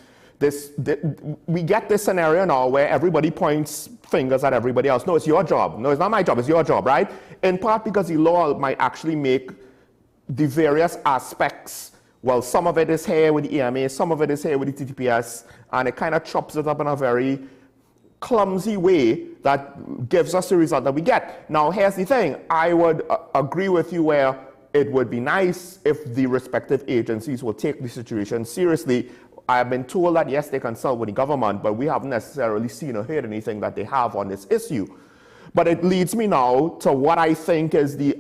we get this scenario now where everybody points fingers at everybody else. No, it's your job. No, it's not my job, it's your job, right? In part because the law might actually make the various aspects, well, some of it is here with the EMA, some of it is here with the TTPS, and it kind of chops it up in a very clumsy way that gives us the result that we get. Now, here's the thing. I would agree with you where it would be nice if the respective agencies will take the situation seriously. I have been told that, yes, they consult with the government, but we haven't necessarily seen or heard anything that they have on this issue. But it leads me now to what I think is the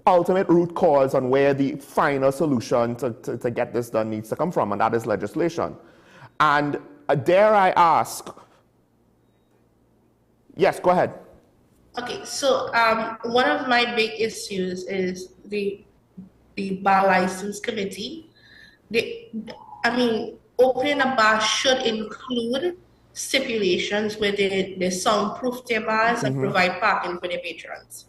ultimate root cause on where the final solution to get this done needs to come from, and that is legislation. And dare I ask, yes, go ahead. Okay, so one of my big issues is the bar license committee. Opening a bar should include stipulations where they soundproof their bars and provide parking for their patrons.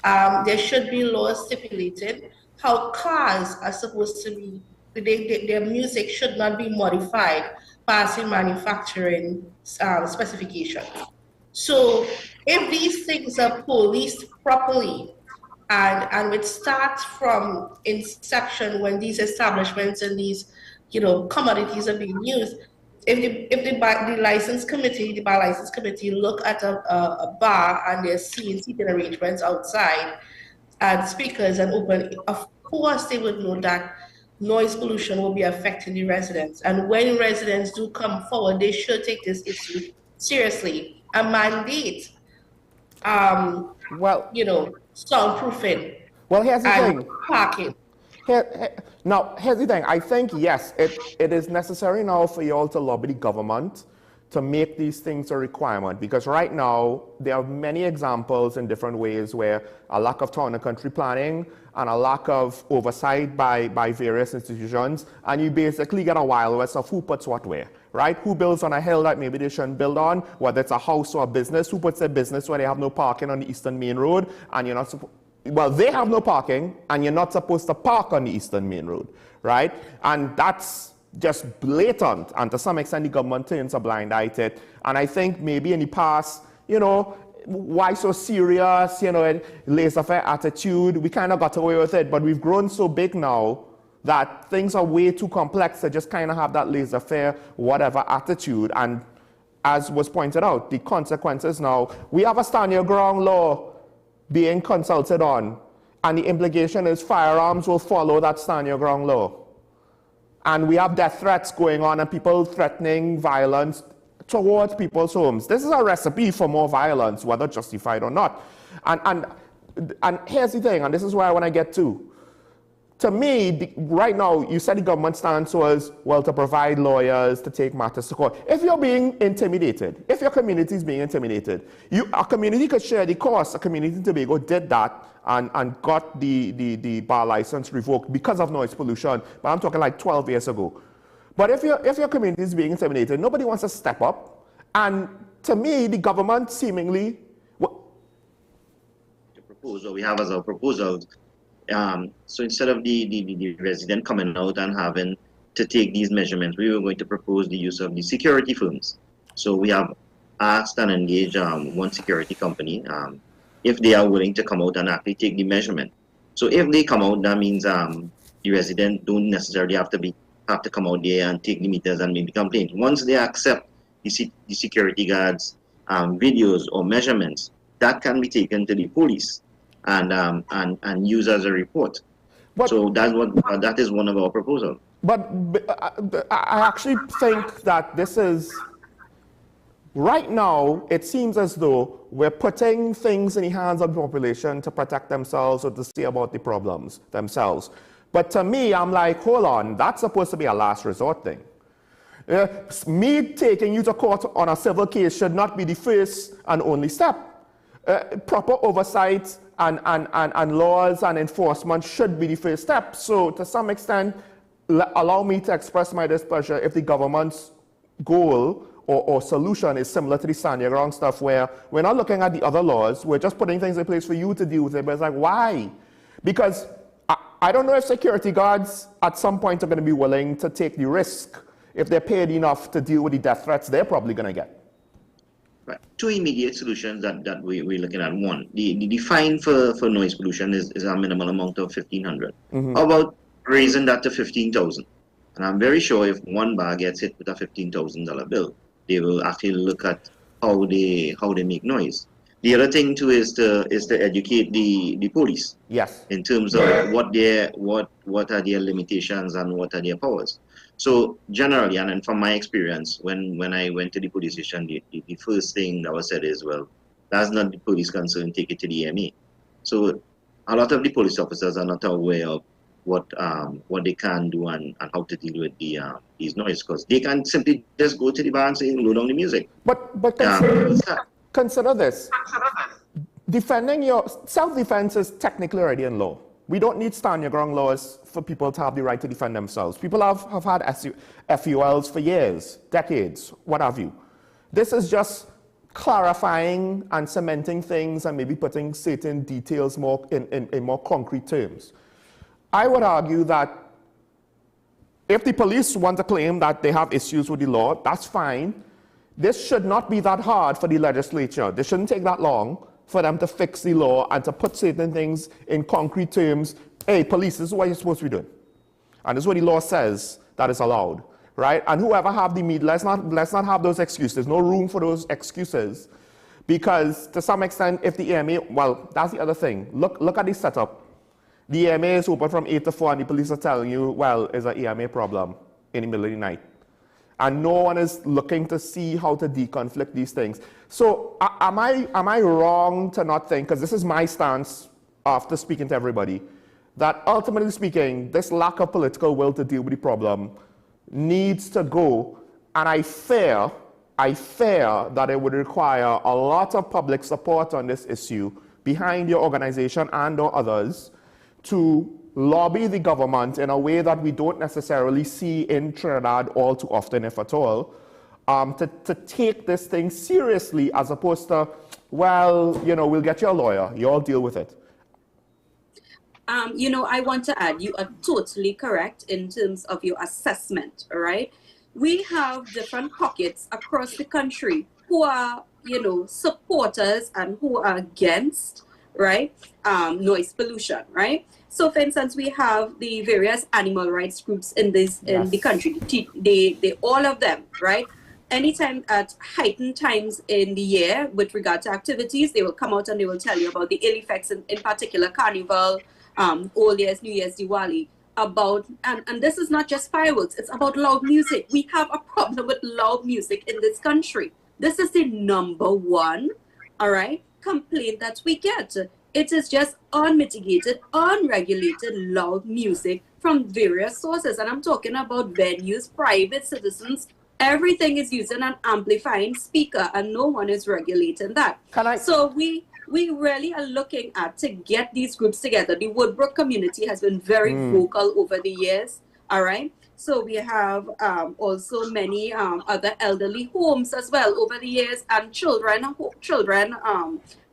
There should be laws stipulated how cars are supposed to be, their music should not be modified passing manufacturing specifications. So if these things are policed properly, and it starts from inception when these establishments and these commodities are being used, if the bar license committee look at a bar and they're seeing seating arrangements outside and speakers and open, of course they would know that noise pollution will be affecting the residents. And when residents do come forward, they should take this issue seriously and mandate soundproofing. Well, here's the thing. Parking. Now, here's the thing. I think, yes, it is necessary now for you all to lobby the government to make these things a requirement, because right now there are many examples in different ways where a lack of town and country planning and a lack of oversight by various institutions, and you basically get a Wild West of who puts what where, right? Who builds on a hill that maybe they shouldn't build on, whether it's a house or a business, who puts their business where they have no parking on the Eastern Main Road, and you're not supposed, well, they have no parking, and you're not supposed to park on the Eastern Main Road, right? And that's just blatant, and to some extent the government turns a blind eye to it. And I think maybe in the past, you know, why so serious, you know, laissez-faire attitude, we kind of got away with it, but we've grown so big now that things are way too complex to just kind of have that laissez-faire whatever attitude. And as was pointed out, the consequences now, we have a stand your ground law being consulted on, and the implication is firearms will follow that stand your ground law. And we have death threats going on and people threatening violence towards people's homes. This is a recipe for more violence, whether justified or not. And here's the thing, and this is where I want to get to. To me, right now, you said the government stance was, well, to provide lawyers to take matters to court. If you're being intimidated, if your community is being intimidated, a community could share the cost. A community in Tobago did that and got the bar license revoked because of noise pollution. But I'm talking like 12 years ago. But if your community is being intimidated, nobody wants to step up. And to me, the government seemingly... The proposal we have as a proposal, so instead of the resident coming out and having to take these measurements, we were going to propose the use of the security firms. So we have asked and engaged one security company if they are willing to come out and actually take the measurement. So if they come out, that means the resident don't necessarily have to come out there and take the meters and make the complaint. Once they accept the security guards' videos or measurements, that can be taken to the police and use as a report. So that is one of our proposals. But I actually think that this is, right now, it seems as though we're putting things in the hands of the population to protect themselves or to see about the problems themselves. But to me, I'm like, hold on, that's supposed to be a last resort thing. Me taking you to court on a civil case should not be the first and only step. Proper oversight and laws and enforcement should be the first step. So to some extent, allow me to express my displeasure if the government's goal or solution is similar to the stand your ground stuff, where we're not looking at the other laws, we're just putting things in place for you to deal with it. But it's like, why? Because I don't know if security guards at some point are going to be willing to take the risk. If they're paid enough to deal with the death threats they're probably going to get. Right. Two immediate solutions that we're looking at. One, the fine for noise pollution is a minimal amount of $1,500. How about raising that to $15,000? And I'm very sure if one bar gets hit with a $15,000 bill, they will actually look at how they make noise. The other thing too is to educate the police. Yes. In terms of what are their limitations and what are their powers. So generally, and from my experience, when I went to the police station, the first thing that was said is, well, that's not the police concern, take it to the EMA. So a lot of the police officers are not aware of what they can do and how to deal with these noise, because they can simply just go to the bar and say, load down the music. But consider this. Defending your self-defense is technically already in law. We don't need stand your ground laws for people to have the right to defend themselves. People have had FULs for years, decades, what have you. This is just clarifying and cementing things and maybe putting certain details more in more concrete terms. I would argue that if the police want to claim that they have issues with the law, that's fine. This should not be that hard for the legislature. This shouldn't take that long for them to fix the law and to put certain things in concrete terms. Hey, police, this is what you're supposed to be doing. And this is what the law says that is allowed, right? And whoever have the media, let's not have those excuses. There's no room for those excuses. Because to some extent, if the EMA, well, that's the other thing. Look at the setup. The EMA is open from 8 to 4 and the police are telling you, well, it's an EMA problem in the middle of the night. And no one is looking to see how to deconflict these things. So am I wrong to not think, because this is my stance after speaking to everybody, that ultimately speaking, this lack of political will to deal with the problem needs to go. And I fear that it would require a lot of public support on this issue behind your organization and or others to lobby the government in a way that we don't necessarily see in Trinidad all too often, if at all, to take this thing seriously as opposed to, well, you know, we'll get you a lawyer, you all deal with it. You know, I want to add, you are totally correct in terms of your assessment, all right? We have different pockets across the country who are, you know, supporters and who are against, right, noise pollution, right? So, for instance, we have the various animal rights groups in the country, they all of them, right? Anytime at heightened times in the year with regard to activities, they will come out and they will tell you about the ill effects, in particular Carnival, Old Year's, New Year's, Diwali, about, and this is not just fireworks, it's about loud music. We have a problem with loud music in this country. This is the number one, all right, complaint that we get. It is just unmitigated, unregulated loud music from various sources. And I'm talking about venues, private citizens. Everything is using an amplifying speaker and no one is regulating that. So we really are looking at to get these groups together. The Woodbrook community has been very vocal over the years, all right? So we have also many other elderly homes as well over the years, and children,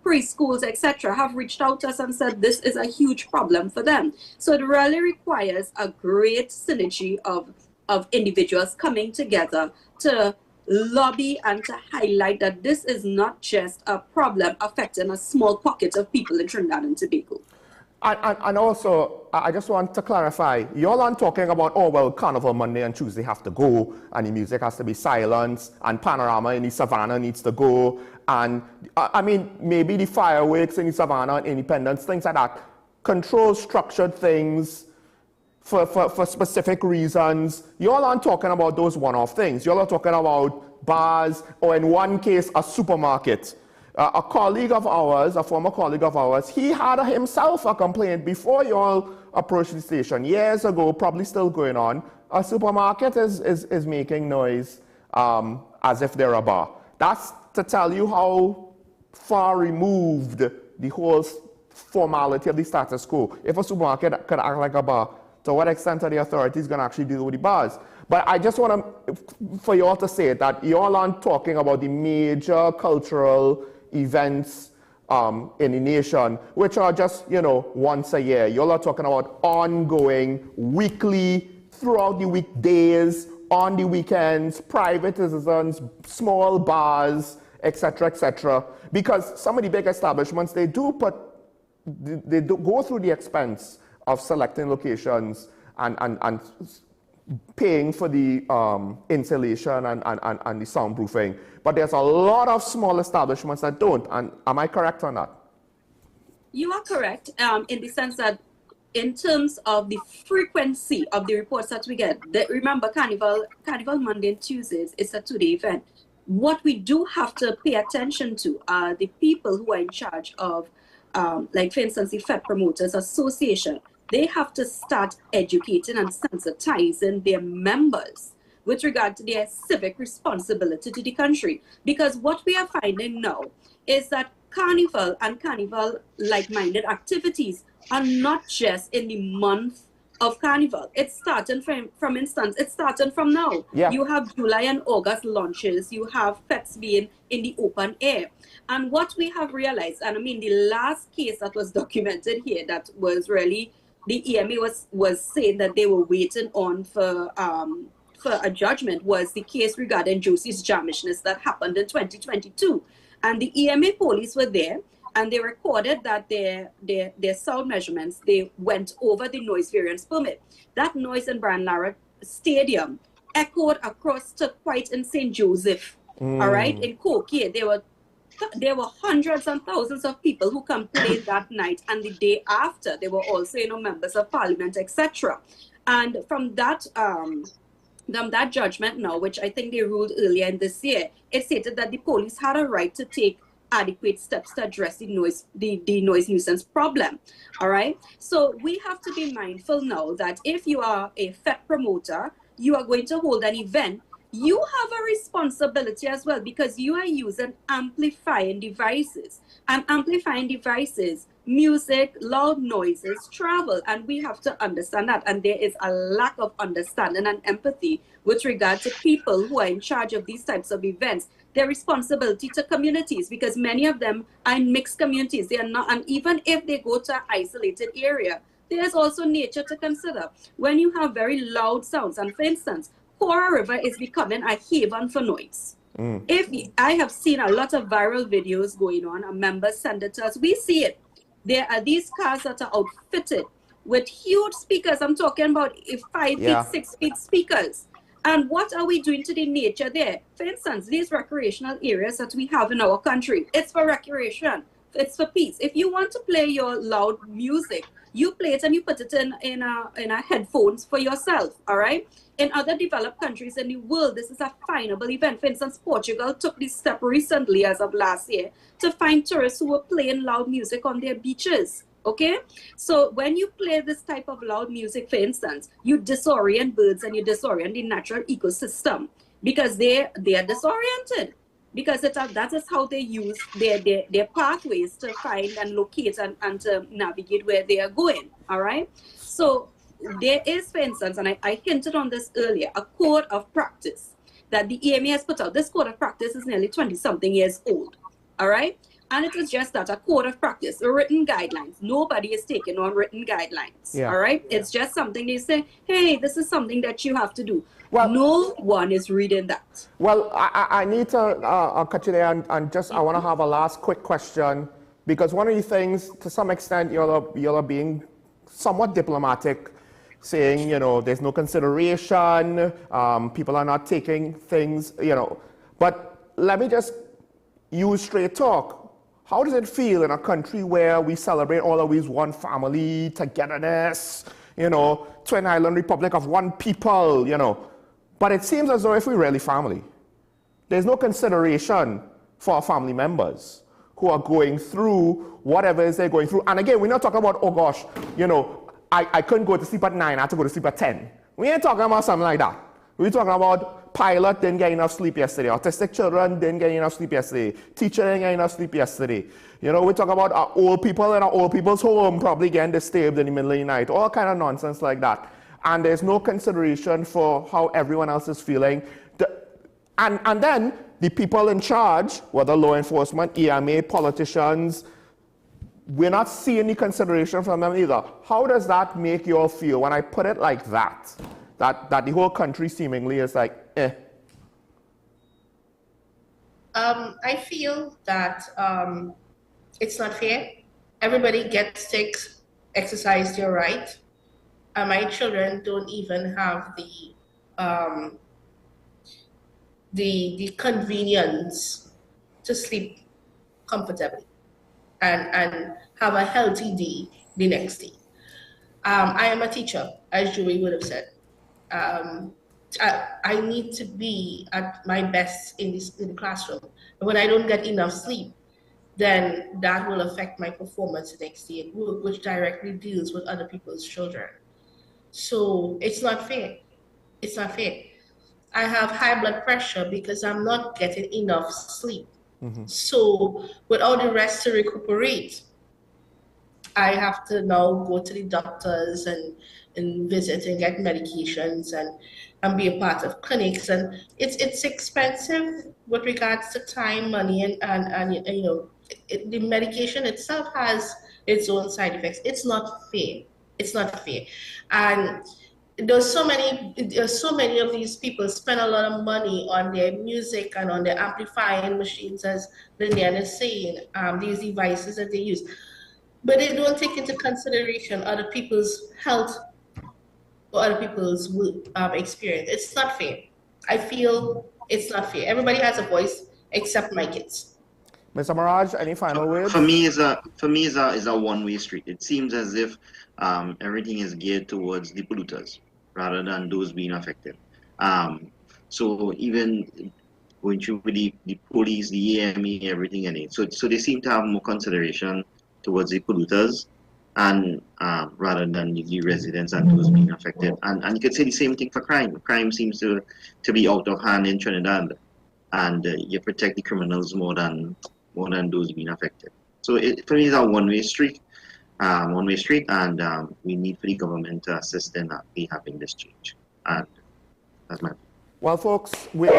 preschools, etc., have reached out to us and said this is a huge problem for them. So it really requires a great synergy of individuals coming together to lobby and to highlight that this is not just a problem affecting a small pocket of people in Trinidad and Tobago. And also, I just want to clarify, y'all aren't talking about, oh, well, Carnival Monday and Tuesday have to go, and the music has to be silenced, and Panorama in the Savannah needs to go, and, I mean, maybe the fireworks in the Savannah and Independence, things like that. Control structured things for specific reasons. Y'all aren't talking about those one-off things. Y'all are talking about bars, or in one case, a supermarket. A colleague of ours, a former colleague of ours, he had himself a complaint before you all approached the station years ago, probably still going on. A supermarket is making noise as if they're a bar. That's to tell you how far removed the whole formality of the status quo. If a supermarket could act like a bar, to what extent are the authorities going to actually deal with the bars? But I just want for you all to say that you all aren't talking about the major cultural events in the nation, which are just, you know, once a year. You all are talking about ongoing, weekly, throughout the weekdays, on the weekends, private citizens, small bars, etc., etc. Because some of the big establishments, they do go through the expense of selecting locations and paying for the insulation and the soundproofing. But there's a lot of small establishments that don't. And am I correct on that? You are correct in the sense that in terms of the frequency of the reports that we get, remember Carnival Monday and Tuesdays is a 2-day event. What we do have to pay attention to are the people who are in charge of, like for instance, the Fed Promoters Association. They have to start educating and sensitizing their members with regard to their civic responsibility to the country. Because what we are finding now is that Carnival and Carnival like-minded activities are not just in the month of Carnival. It's starting from instance, it's starting from now. Yeah. You have July and August launches, you have fets being in the open air. And what we have realized, and I mean the last case that was documented here that was really, the EMA was saying that they were waiting on for a judgment, was the case regarding Josie's Jamishness that happened in 2022. And the EMA police were there, and they recorded that their sound measurements, they went over the noise variance permit. That noise in Brian Lara Stadium echoed across to quite in St. Joseph, all right? In Koke, there were hundreds and thousands of people who complained that night, and the day after, they were also, you know, members of parliament, etc. And from that judgment now, which I think they ruled earlier in this year, it stated that the police had a right to take adequate steps to address the noise nuisance problem. All right. So we have to be mindful now that if you are a FET promoter, you are going to hold an event, you have a responsibility as well, because you are using amplifying devices. And amplifying devices, music, loud noises, travel, and we have to understand that. And there is a lack of understanding and empathy with regard to people who are in charge of these types of events. Their responsibility to communities, because many of them are in mixed communities. They are not, and even if they go to an isolated area, there's also nature to consider. When you have very loud sounds, and for instance, Kora River is becoming a haven for noise. If I have seen a lot of viral videos going on, and members send it to us, we see it. There are these cars that are outfitted with huge speakers. I'm talking about 5 feet, 6 feet speakers. And what are we doing to the nature there? For instance, these recreational areas that we have in our country, it's for recreation. It's for peace. If you want to play your loud music, you play it and you put it in a headphones for yourself, all right? In other developed countries in the world, this is a finable event. For instance, Portugal took this step recently, as of last year, to find tourists who were playing loud music on their beaches. Okay, so when you play this type of loud music, for instance, you disorient birds and you disorient the natural ecosystem because they are disoriented, because that is how they use their pathways to find and locate and to navigate where they are going. All right, so there is, for instance, and I hinted on this earlier, a code of practice that the EMA has put out. This code of practice is nearly 20-something years old. All right. And it is just that, a code of practice, written guidelines. Nobody is taking on written guidelines. All right. It's just something they say, hey, this is something that you have to do. Well, no one is reading that. Well, I need to cut you there and just, I want to have a last quick question, because one of the things, to some extent, you're being somewhat diplomatic, saying, you know, there's no consideration, people are not taking things, you know. But let me just use straight talk. How does it feel in a country where we celebrate always one family, togetherness, you know, Twin Island Republic of one people, you know? But it seems as though if we're really family, there's no consideration for our family members who are going through whatever it is they're going through. And again, we're not talking about, oh gosh, you know, I couldn't go to sleep at 9, I had to go to sleep at 10. We ain't talking about something like that. We're talking about pilot didn't get enough sleep yesterday, autistic children didn't get enough sleep yesterday, teacher didn't get enough sleep yesterday. You know, we talk about our old people in our old people's home probably getting disturbed in the middle of the night, all kind of nonsense like that. And there's no consideration for how everyone else is feeling. And then the people in charge, whether law enforcement, EMA, politicians, we're not seeing the consideration from them either. How does that make you all feel when I put it like that? That the whole country seemingly is like, eh. I feel that it's not fair. Everybody gets to exercise their right. My children don't even have the convenience to sleep comfortably and have a healthy day the next day. I am a teacher, as Joey would have said. I need to be at my best in the classroom. And when I don't get enough sleep, then that will affect my performance the next day at work, which directly deals with other people's children. So it's not fair. It's not fair. I have high blood pressure because I'm not getting enough sleep. So without the rest to recuperate, I have to now go to the doctors and visit and get medications and be a part of clinics. And it's expensive with regards to time, money, and you know, the medication itself has its own side effects. It's not fair. It's not fair. And there's so many of these people spend a lot of money on their music and on their amplifying machines, as Lillian is saying, these devices that they use. But they don't take into consideration other people's health or other people's experience. It's not fair. I feel it's not fair. Everybody has a voice except my kids. Mr. Maraj, any final words? For me, is a one-way street. It seems as if everything is geared towards the polluters rather than those being affected. So even going through with the police, the EMA, everything in it. So they seem to have more consideration towards the polluters and rather than the residents and those being affected. And you could say the same thing for crime. Crime seems to be out of hand in Trinidad, and you protect the criminals more than those being affected. So for me, it's a one-way street, and we need for the government to assist in having this change. And that's my. Well, folks, we're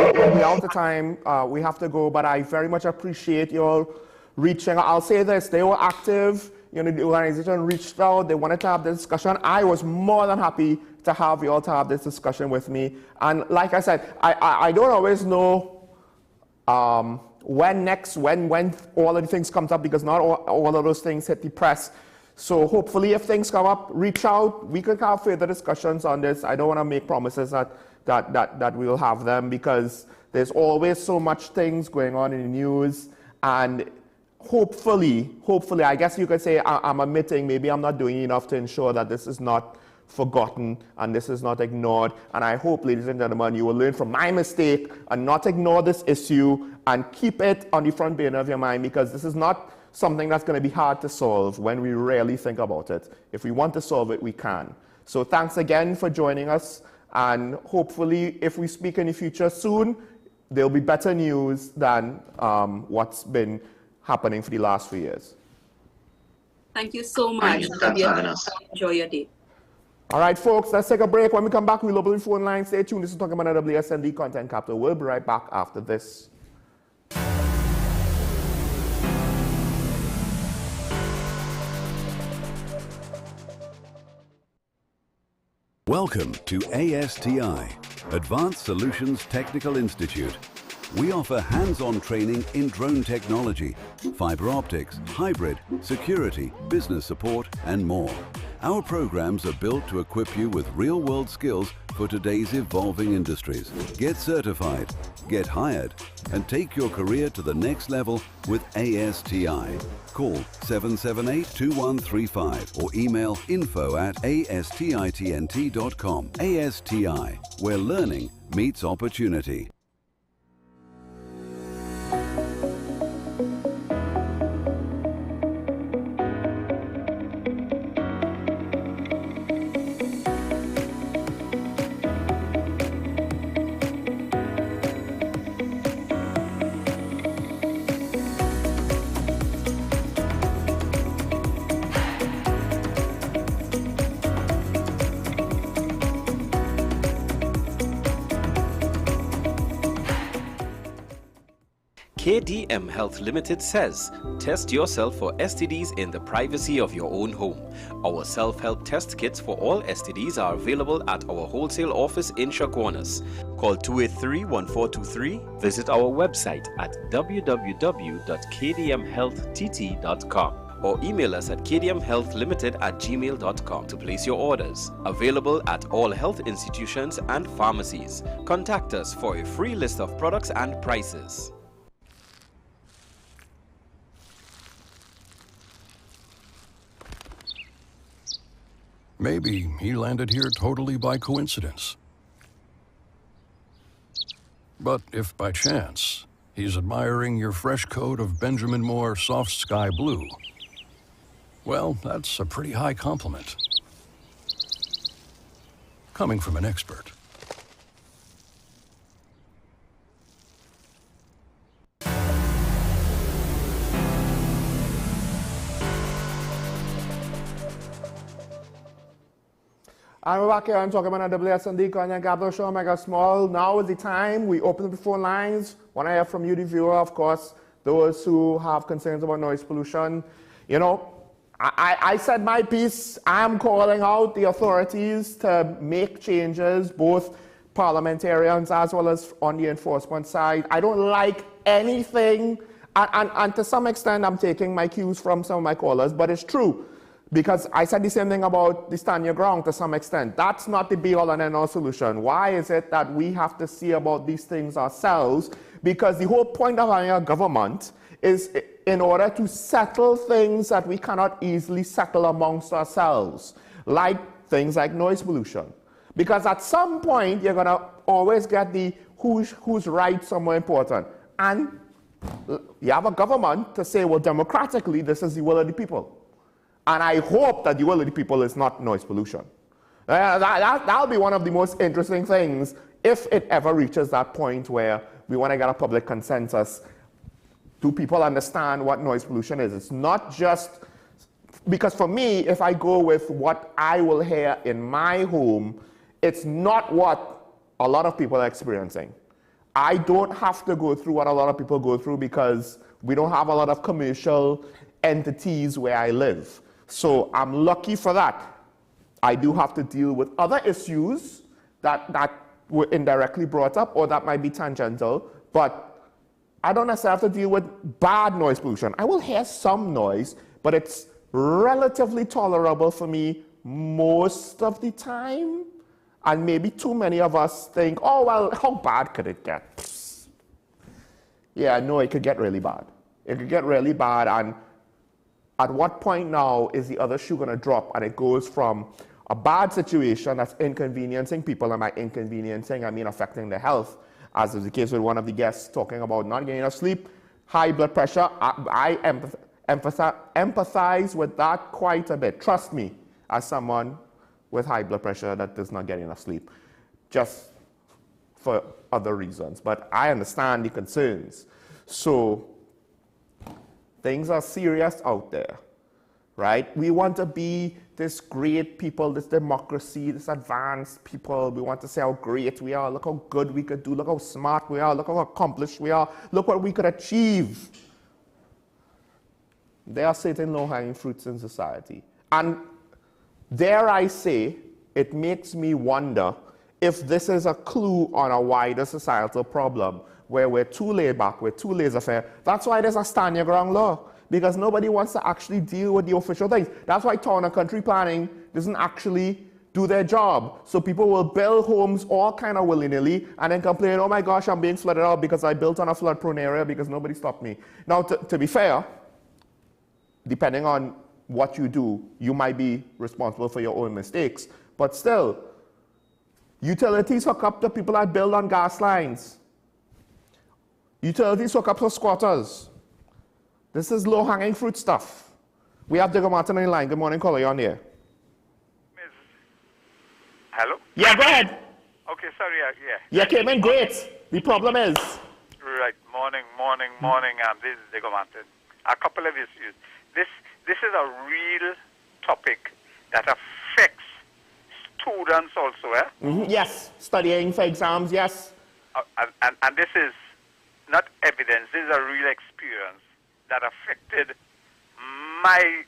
out of time. We have to go, but I very much appreciate your reaching. I'll say this: they were active. the organization reached out, they wanted to have this discussion. I was more than happy to have you all to have this discussion with me. And like I said, I don't always know when all of the things comes up, because not all of those things hit the press. So hopefully if things come up, reach out. We could have further discussions on this. I don't want to make promises that we'll have them, because there's always so much things going on in the news. And hopefully, I guess you could say I'm admitting maybe I'm not doing enough to ensure that this is not forgotten and this is not ignored. And I hope, ladies and gentlemen, you will learn from my mistake and not ignore this issue and keep it on the front burner of your mind, because this is not something that's going to be hard to solve when we really think about it. If we want to solve it, we can. So thanks again for joining us, and hopefully if we speak in the future soon, there'll be better news than what's been happening for the last few years. Thank you so much. Enjoy your day. All right, folks, let's take a break. When we come back, we'll open the phone line. Stay tuned. This is Talking About WSND Content Capital. We'll be right back after this. Welcome to ASTI, Advanced Solutions Technical Institute. We offer hands-on training in drone technology, fiber optics, hybrid, security, business support, and more. Our programs are built to equip you with real-world skills for today's evolving industries. Get certified, get hired, and take your career to the next level with ASTI. Call 778-2135 or email info@astitnt.com. ASTI, where learning meets opportunity. KDM Health Limited says, test yourself for STDs in the privacy of your own home. Our self-help test kits for all STDs are available at our wholesale office in Chaguanas. Call 283-1423, visit our website at www.kdmhealtht.com or email us at kdmhealthlimited@gmail.com to place your orders. Available at all health institutions and pharmacies. Contact us for a free list of products and prices. Maybe he landed here totally by coincidence. But if by chance he's admiring your fresh coat of Benjamin Moore soft sky blue, well, that's a pretty high compliment. Coming from an expert. And we're back here on Talking About WSND Content Capital Show, Mega Small. Now is the time we open the phone lines. Want to hear from you, the viewer, of course, those who have concerns about noise pollution. You know, I said my piece. I'm calling out the authorities to make changes, both parliamentarians as well as on the enforcement side. I don't like anything, and to some extent, I'm taking my cues from some of my callers, but it's true. Because I said the same thing about the stand your ground to some extent. That's not the be-all and end-all solution. Why is it that we have to see about these things ourselves? Because the whole point of having a government is in order to settle things that we cannot easily settle amongst ourselves, like things like noise pollution. Because at some point, you're going to always get the who's rights are more important. And you have a government to say, well, democratically, this is the will of the people. And I hope that the will of the people is not noise pollution. That'll be one of the most interesting things if it ever reaches that point where we want to get a public consensus. Do people understand what noise pollution is? It's not just, because for me, if I go with what I will hear in my home, it's not what a lot of people are experiencing. I don't have to go through what a lot of people go through because we don't have a lot of commercial entities where I live. So I'm lucky for that. I do have to deal with other issues that were indirectly brought up or that might be tangential, but I don't necessarily have to deal with bad noise pollution. I will hear some noise, but it's relatively tolerable for me most of the time. And maybe too many of us think, oh, well, how bad could it get? Psst. Yeah, no, it could get really bad. It could get really bad, and at what point now is the other shoe going to drop and it goes from a bad situation that's inconveniencing people, and by inconveniencing, I mean affecting their health, as is the case with one of the guests talking about not getting enough sleep, high blood pressure. I empathize with that quite a bit. Trust me, as someone with high blood pressure that does not get enough sleep, just for other reasons. But I understand the concerns. So things are serious out there, right? We want to be this great people, this democracy, this advanced people. We want to say how great we are, look how good we could do, look how smart we are, look how accomplished we are, look what we could achieve. There are certain low-hanging fruits in society. And dare I say, it makes me wonder if this is a clue on a wider societal problem where we're too laid back, we're too laissez-faire. That's why there's a stand your ground law, because nobody wants to actually deal with the official things. That's why town and country planning doesn't actually do their job. So people will build homes all kind of willy-nilly and then complain, oh my gosh, I'm being flooded out because I built on a flood-prone area because nobody stopped me. Now, to be fair, depending on what you do, you might be responsible for your own mistakes. But still, utilities hook up to people that build on gas lines. Utilities hook up to squatters. This is low-hanging fruit stuff. We have Digger Martin on the line. Good morning, caller. You're on the air. Hello? Yeah, go ahead. Okay, sorry, yeah. You came in great. The problem is... Right, morning. This is Digger Martin. A couple of issues. This is a real topic that affects students also, eh? Mm-hmm. Yes, studying for exams, yes. And this is not evidence, this is a real experience that affected my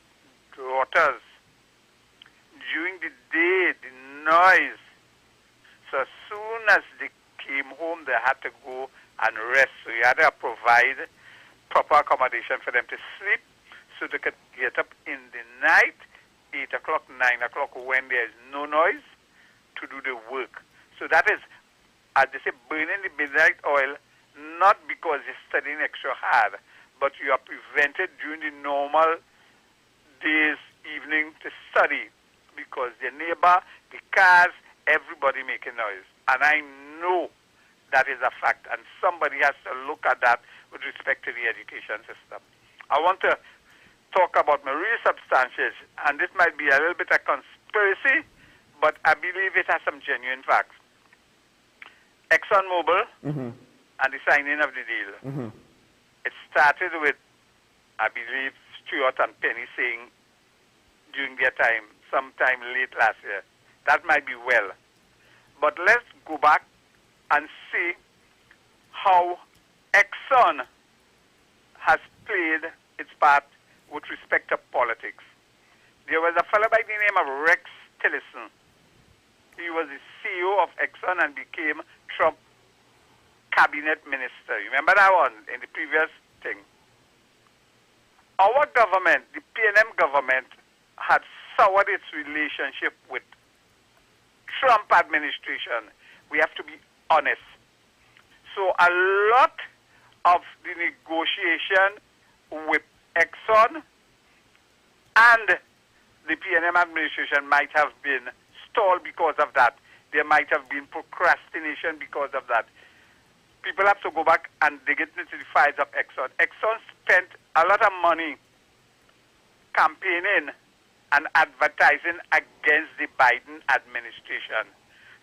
daughters. During the day, the noise. So as soon as they came home, they had to go and rest. So you had to provide proper accommodation for them to sleep so they could get up in the night, 8 o'clock, 9 o'clock, when there is no noise, to do the work. So that is, as they say, burning the midnight oil, not because you're studying extra hard, but you are prevented during the normal days, evening to study, because the neighbor, the cars, everybody making noise. And I know that is a fact, and somebody has to look at that with respect to the education system. I want to talk about my real substantiation, and this might be a little bit of conspiracy, but I believe it has some genuine facts. ExxonMobil and the signing of the deal. It started with, I believe, Stuart and Penny saying during their time, sometime late last year, that might be well. But let's go back and see how Exxon has played its part with respect to politics. There was a fellow by the name of Rex Tillerson. He was the CEO of Exxon and became Trump cabinet minister. You remember that one in the previous thing? Our government, the PNM government, had soured its relationship with Trump administration. We have to be honest. So a lot of the negotiation with Exxon and the PNM administration might have been stalled because of that. There might have been procrastination because of that. People have to go back and dig into the files of Exxon. Exxon spent a lot of money campaigning and advertising against the Biden administration.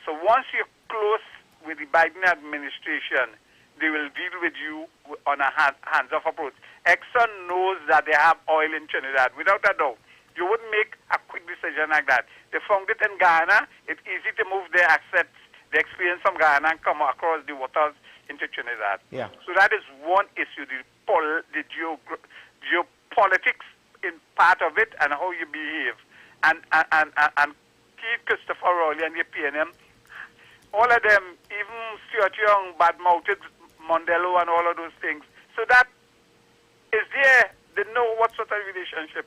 So once you're close with the Biden administration, they will deal with you on a hands-off approach. Exxon knows that they have oil in Trinidad, without a doubt. You wouldn't make a quick decision like that. They found it in Ghana. It's easy to move their assets, the experience from Ghana, and come across the waters into Trinidad. Yeah. So that is one issue, the geopolitics in part of it and how you behave. And Keith Christopher Rowley and the PNM, all of them, even Stuart Young, bad-mouthed Mondello and all of those things. So that is there. They know what sort of relationship.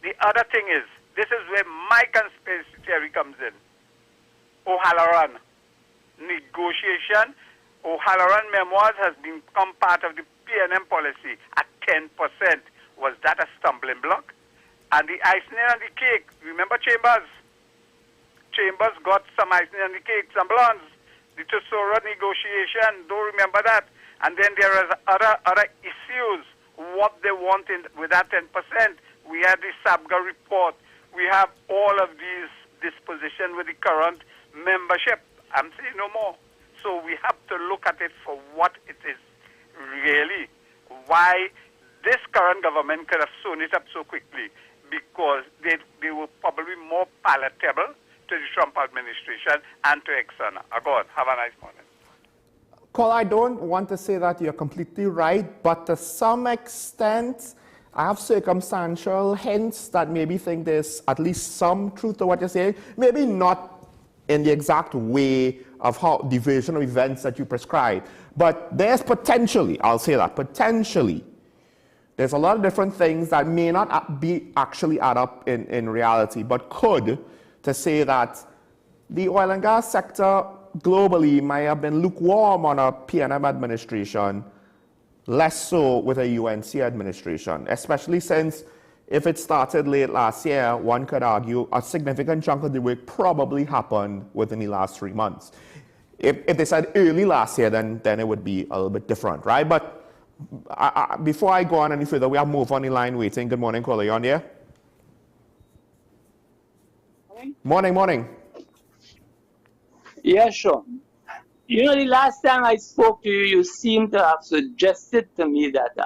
The other thing is, this is where my conspiracy theory comes in. O'Halloran negotiation. O'Halloran memoirs has become part of the PNM policy at 10%. Was that a stumbling block? And the icing on the cake, remember Chambers? Chambers got some icing on the cake, some blondes. The Tesoro negotiation, don't remember that. And then there is other issues, what they want with that 10%. We had the SABGA report. We have all of these dispositions with the current membership. I'm saying no more. So we have to look at it for what it is really. Why this current government could have sewn it up so quickly, because they were probably more palatable to the Trump administration and to Exxon. Go on, have a nice morning. Cole, I don't want to say that you're completely right, but to some extent, I have circumstantial hints that maybe think there's at least some truth to what you're saying. Maybe not in the exact way of how the version of events that you prescribe, but there's potentially, I'll say that, potentially, there's a lot of different things that may not be actually add up in reality, but could, to say that the oil and gas sector globally might have been lukewarm on a PNM administration, less so with a UNC administration, especially since if it started late last year, one could argue a significant chunk of the work probably happened within the last 3 months. If they said early last year, then it would be a little bit different, right? But before I go on any further, we have Move on the line waiting. Good morning, caller. You on there? Morning. Yeah, sure. You know, the last time I spoke to you, you seemed to have suggested to me that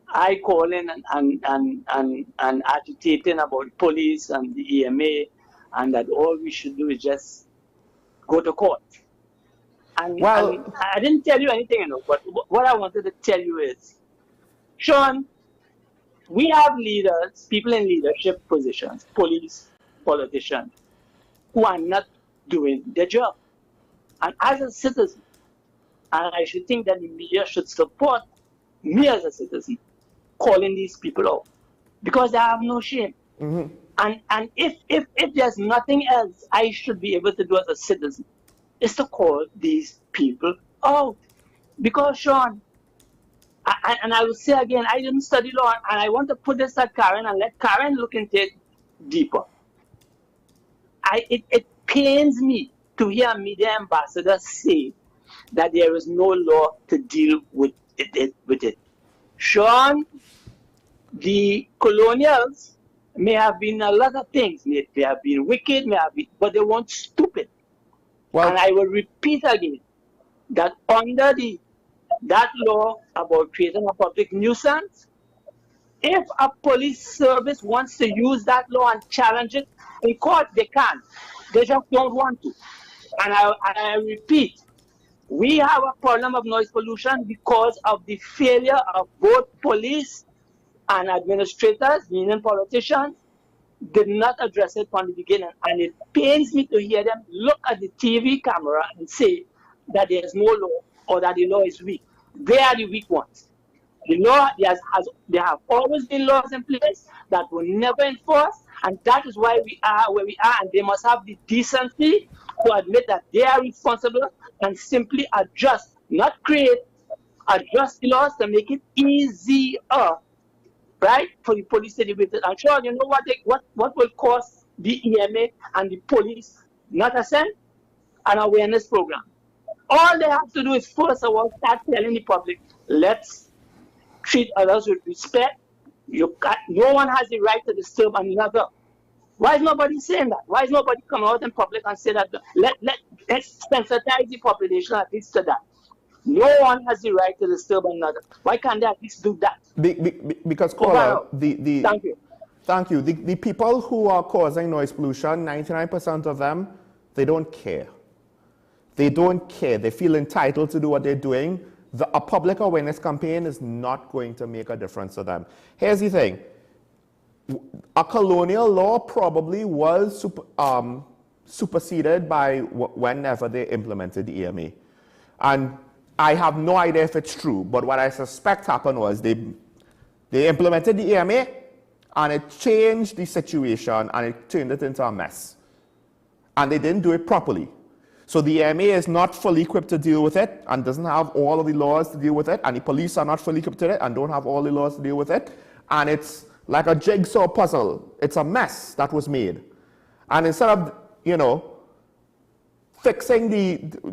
I call in and agitating about police and the EMA, and that all we should do is just go to court. And I didn't tell you anything, you know, but what I wanted to tell you is, Sean, we have leaders, people in leadership positions, police, politicians, who are not doing their job. And as a citizen, and I should think that the media should support me as a citizen, calling these people out, because they have no shame. Mm-hmm. And if there's nothing else I should be able to do as a citizen, is to call these people out. Because, Sean, and I will say again, I didn't study law, and I want to put this at Karen and let Karen look into it deeper. It pains me to hear a media ambassador say that there is no law to deal with it. Sean, the colonials may have been a lot of things. They have been wicked, but they weren't stupid. Well, and I will repeat again that under that law about creating a public nuisance, if a police service wants to use that law and challenge it in court, they can. They just don't want to. And I repeat, we have a problem of noise pollution because of the failure of both police and administrators, meaning politicians, did not address it from the beginning. And it pains me to hear them look at the TV camera and say that there is no law or that the law is weak. They are the weak ones. The law, there have always been laws in place that were never enforced, and that is why we are where we are, and they must have the decency to admit that they are responsible and simply adjust, not create, adjust the laws to make it easier, right, for the police to deal with it. I'm sure you know what will cost the EMA and the police, not a cent, an awareness program. All they have to do is first of all start telling the public, let's treat others with respect. No one has the right to disturb another. Why is nobody saying that? Why is nobody coming out in public and say that? Let's sensitize the population at least to that. No one has the right to disturb another. Why can't they at least do that? Because, caller, Thank you. The people who are causing noise pollution, 99% of them, they don't care. They don't care. They feel entitled to do what they're doing. A public awareness campaign is not going to make a difference to them. Here's the thing. a colonial law probably was superseded by whenever they implemented the EMA. And I have no idea if it's true, but what I suspect happened was they implemented the EMA and it changed the situation and it turned it into a mess. And they didn't do it properly. So the EMA is not fully equipped to deal with it and doesn't have all of the laws to deal with it, and the police are not fully equipped to it and don't have all the laws to deal with it. And it's like a jigsaw puzzle. It's a mess that was made. And instead of, fixing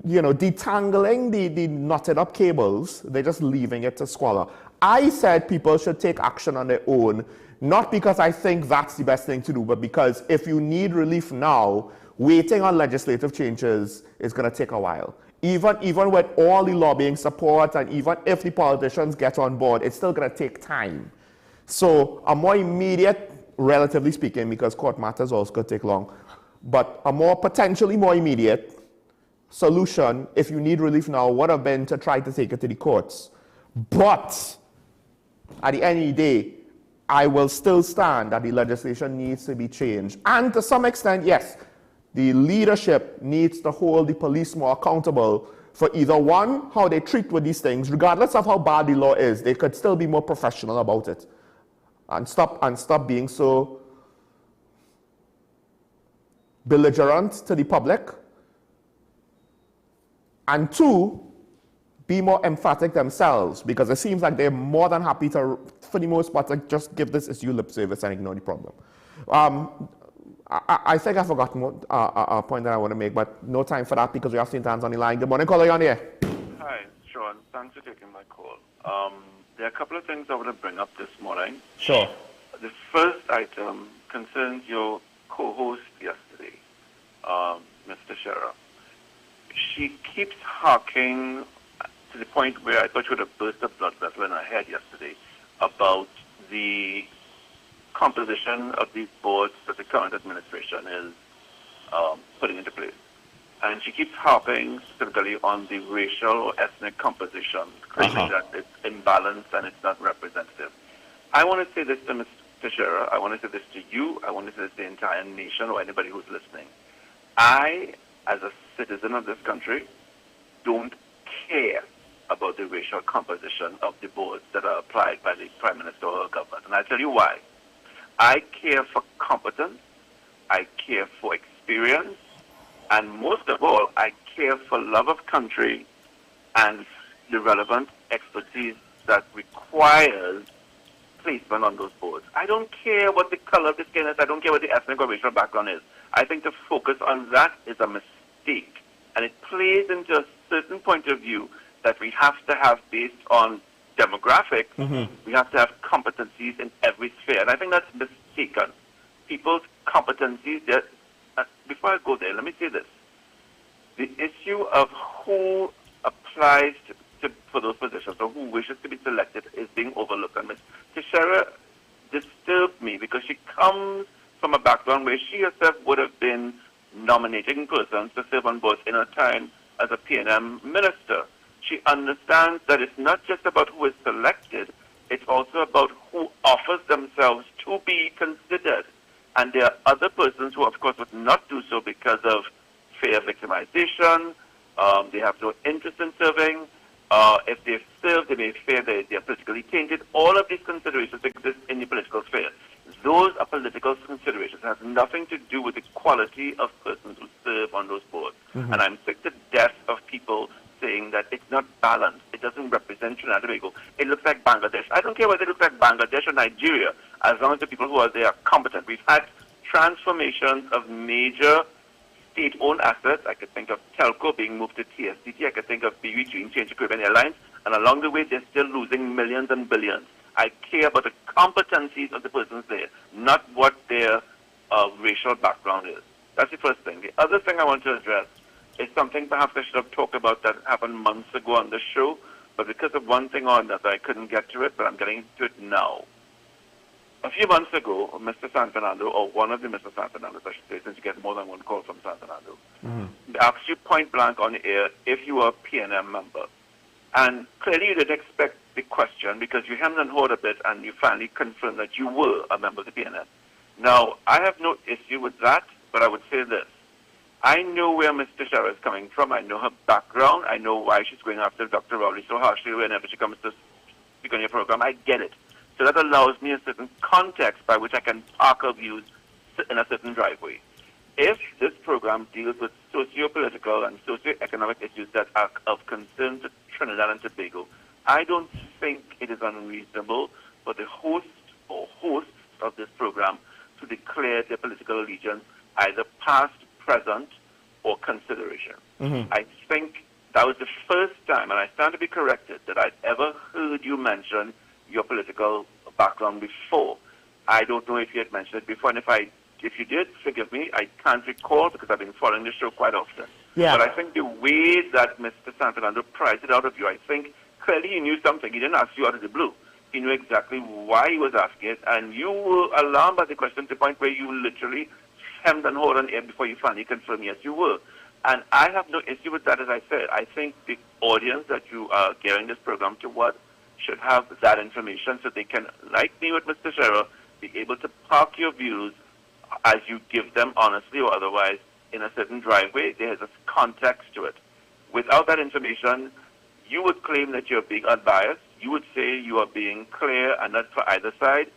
detangling the knotted up cables, they're just leaving it to squalor. I said people should take action on their own, not because I think that's the best thing to do, but because if you need relief now, waiting on legislative changes is going to take a while. Even with all the lobbying support and even if the politicians get on board, it's still going to take time. So a more immediate, relatively speaking, because court matters also could take long, but a potentially more immediate solution, if you need relief now, would have been to try to take it to the courts. But at the end of the day, I will still stand that the legislation needs to be changed. And to some extent, yes, the leadership needs to hold the police more accountable for either one, how they treat with these things, regardless of how bad the law is, they could still be more professional about it. And stop being so belligerent to the public. And two, be more emphatic themselves, because it seems like they're more than happy to, for the most part, like just give this issue lip service and ignore the problem. I think I forgot a point that I want to make, but no time for that because we have St. Anne's on the line. Good morning, caller, you're on here. Hi, Sean. Thanks for taking my call. There are a couple of things I want to bring up this morning. Sure. The first item concerns your co-host yesterday, Mr. Scherer. She keeps harking to the point where I thought she would have burst a blood vessel in her head yesterday about the composition of these boards that the current administration is putting into place. And she keeps harping specifically on the racial or ethnic composition, claiming that it's imbalanced and it's not representative. I want to say this to Mr. Scherer, I want to say this to you, I want to say this to the entire nation or anybody who's listening. I, as a citizen of this country, don't care about the racial composition of the boards that are applied by the Prime Minister or government. And I'll tell you why. I care for competence, I care for experience, and most of all, I care for love of country and the relevant expertise that requires placement on those boards. I don't care what the color of the skin is, I don't care what the ethnic or racial background is. I think to focus on that is a mistake. And it plays into a certain point of view that we have to have based on demographics, we have to have competencies in every sphere. And I think that's mistaken. People's competencies, before I go there, let me say this. The issue of who applies for those positions or who wishes to be selected is being overlooked. And Ms. Teixeira disturbed me because she comes from a background where she herself would have been nominating persons to serve on boards in her time as a PNM minister. She understands that it's not just about who is selected, it's also about who offers themselves to be considered. And there are other persons who, of course, would not do so because of fear of victimization, they have no interest in serving, if they've served, they may fear that they are politically tainted. All of these considerations exist in the political sphere. Those are political considerations. It has nothing to do with the quality of persons who serve on those boards. And I'm sick to death of people saying that it's not balanced. It doesn't represent Trinidad and Tobago. It looks like Bangladesh. I don't care whether it looks like Bangladesh or Nigeria, as long as the people who are there are competent. We've had transformations of major state-owned assets. I could think of Telco being moved to TSTT. I could think of BUG being changed to Caribbean Airlines. And along the way, they're still losing millions and billions. I care about the competencies of the persons there, not what their racial background is. That's the first thing. The other thing I want to address is something perhaps I should have talked about that happened months ago on the show, but because of one thing or another, I couldn't get to it, but I'm getting to it now. A few months ago, Mr. San Fernando, or one of the Mr. San Fernandos, I should say, since you get more than one call from San Fernando, asked you point blank on the air if you were a PNM member. And clearly you didn't expect the question because you hemmed and hawed a bit and you finally confirmed that you were a member of the PNM. Now, I have no issue with that, but I would say this. I know where Mr. Shara is coming from. I know her background. I know why she's going after Dr. Rowley so harshly whenever she comes to speak on your program. I get it. So that allows me a certain context by which I can park her views in a certain driveway. If this program deals with socio-political and socio-economic issues that are of concern to Trinidad and Tobago, I don't think it is unreasonable for the host or hosts of this program to declare their political allegiance either past, present, or consideration. I think that was the first time, and I stand to be corrected, that I'd ever heard you mention your political background before. I don't know if you had mentioned it before, and if you did, forgive me, I can't recall because I've been following the show quite often. Yeah. But I think the way that Mr. San Fernando prized it out of you, I think clearly he knew something. He didn't ask you out of the blue. He knew exactly why he was asking it, and you were alarmed by the question to the point where you literally hemmed and hawed on air before you finally confirmed yes, you were. And I have no issue with that, as I said. I think the audience that you are gearing this program toward should have that information so they can, like me with Mr. Scherer, be able to park your views as you give them honestly or otherwise in a certain driveway. There's a context to it. Without that information, you would claim that you're being unbiased. You would say you are being clear and not for either side.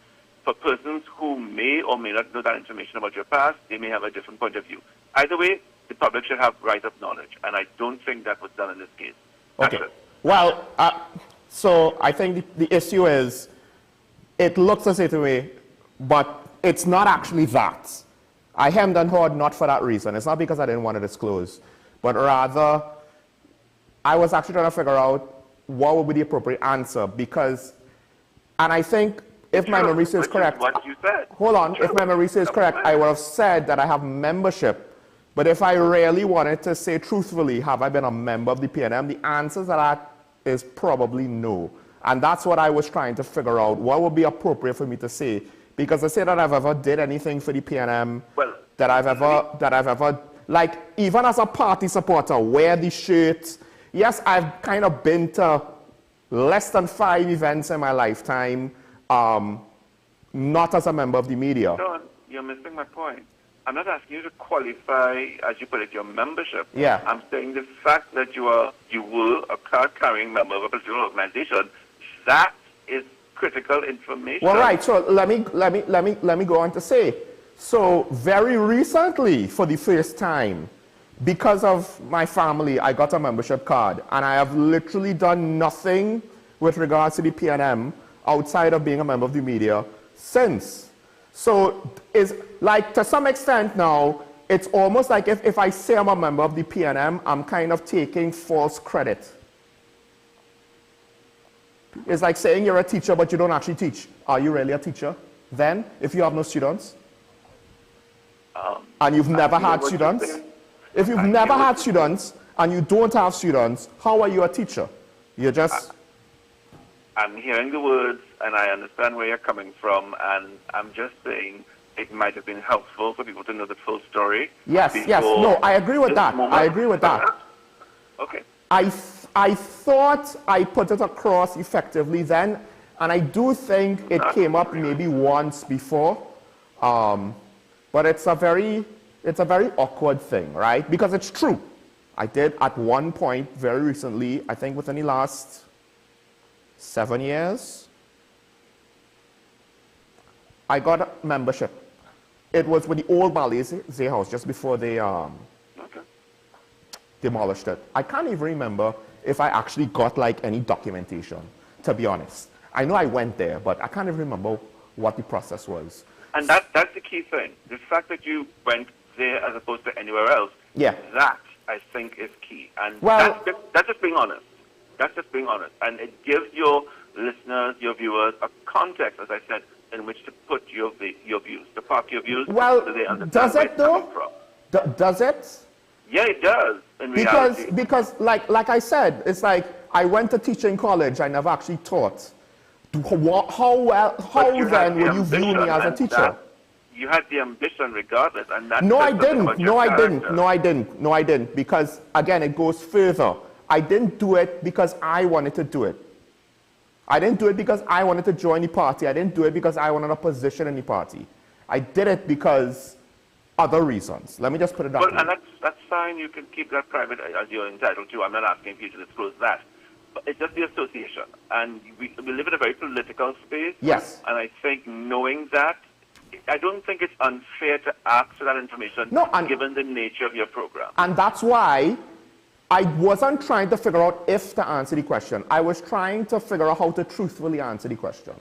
For persons who may or may not know that information about your past, they may have a different point of view. Either way, the public should have right of knowledge, and I don't think that was done in this case. Okay. Well, so I think the issue is it looks a certain way, but it's not actually that. I hemmed and hawed not for that reason. It's not because I didn't want to disclose, but rather I was actually trying to figure out what would be the appropriate answer because, and I think if my memory serves correct, what you said. Hold on, if my memory serves correct, I would have said that I have membership. But if I really wanted to say truthfully, have I been a member of the PNM, the answer to that is probably no. And that's what I was trying to figure out, what would be appropriate for me to say. Because I say that I've ever did anything for the PNM, that I've ever, like, even as a party supporter, wear the shirt. Yes, I've kind of been to less than 5 events in my lifetime, not as a member of the media. No, you're missing my point. I'm not asking you to qualify, as you put it, your membership. Yeah. I'm saying the fact that you were a card-carrying member of a political organization, that is critical information. Well, right. So let me go on to say. So very recently, for the first time, because of my family, I got a membership card, and I have literally done nothing with regards to the PNM outside of being a member of the media since. So is like to some extent now, it's almost like if I say I'm a member of the PNM, I'm kind of taking false credit. It's like saying you're a teacher, but you don't actually teach. Are you really a teacher then, if you have no students? And you've never had students? If you've never had students and you don't have students, how are you a teacher? You're just... I'm hearing the words and I understand where you're coming from, and I'm just saying it might have been helpful for people to know the full story. Yes, yes. No, I agree with that. I agree with that. Okay. I thought I put it across effectively then, and I do think it came up maybe once before, but it's a very awkward thing, right? Because it's true. I did at one point very recently, I think within the last 7 years, I got a membership. It was with the old Malaysia house just before they demolished it. I can't even remember if I actually got like any documentation, to be honest. I know I went there, but I can't even remember what the process was. And that's the key thing. The fact that you went there as opposed to anywhere else, that I think is key. And that's just being honest. That's just being honest. And it gives your listeners, your viewers, a context, as I said, in which to put your views, to park your views, so they understand does it though? Does it? Yeah, it does. In reality. Because like I said, it's like I went to teaching college. I never actually taught. How then will you view me as a teacher? You had the ambition regardless, and that. No, I didn't. No, I didn't. Because again, it goes further. I didn't do it because I wanted to do it. I didn't do it because I wanted to join the party. I didn't do it because I wanted a position in the party. I did it because other reasons. Let me just put it that way. And that's fine. You can keep that private as you're entitled to. I'm not asking you to disclose that. But it's just the association. And we live in a very political space. Yes. And I think knowing that, I don't think it's unfair to ask for that information given the nature of your program. And that's why I wasn't trying to figure out if to answer the question. I was trying to figure out how to truthfully answer the question.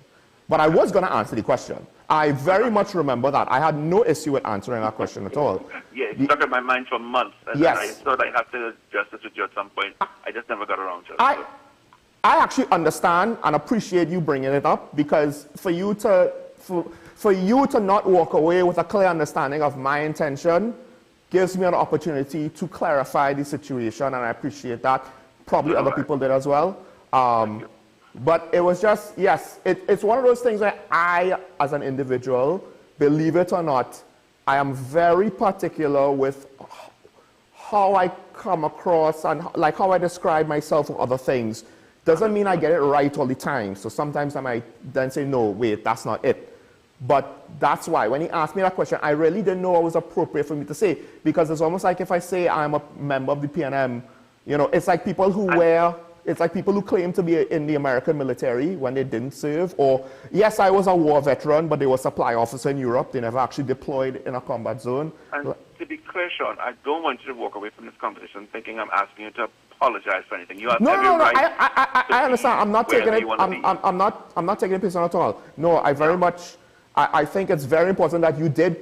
But I was going to answer the question. I very much remember that. I had no issue with answering that question at all. Yeah, it stuck in my mind for months. And Yes. I thought I'd have to address this with you at some point. I just never got around to it. I actually understand and appreciate you bringing it up, because for you to not walk away with a clear understanding of my intention gives me an opportunity to clarify the situation, and I appreciate that. Probably other people did as well. But it was just, yes, it's one of those things where I, as an individual, believe it or not, I am very particular with how I come across and like how I describe myself or other things. Doesn't mean I get it right all the time. So sometimes I might then say, no, wait, that's not it. But that's why, when he asked me that question, I really didn't know what was appropriate for me to say, because it's almost like if I say I'm a member of the PNM, you know, it's like people who it's like people who claim to be in the American military when they didn't serve, or yes, I was a war veteran, but they were a supply officer in Europe. They never actually deployed in a combat zone. And to be clear, Sean, I don't want you to walk away from this conversation thinking I'm asking you to apologize for anything. You have every right. I understand. I'm not taking it. I'm not taking it personal at all. No, I very much. I think it's very important that you did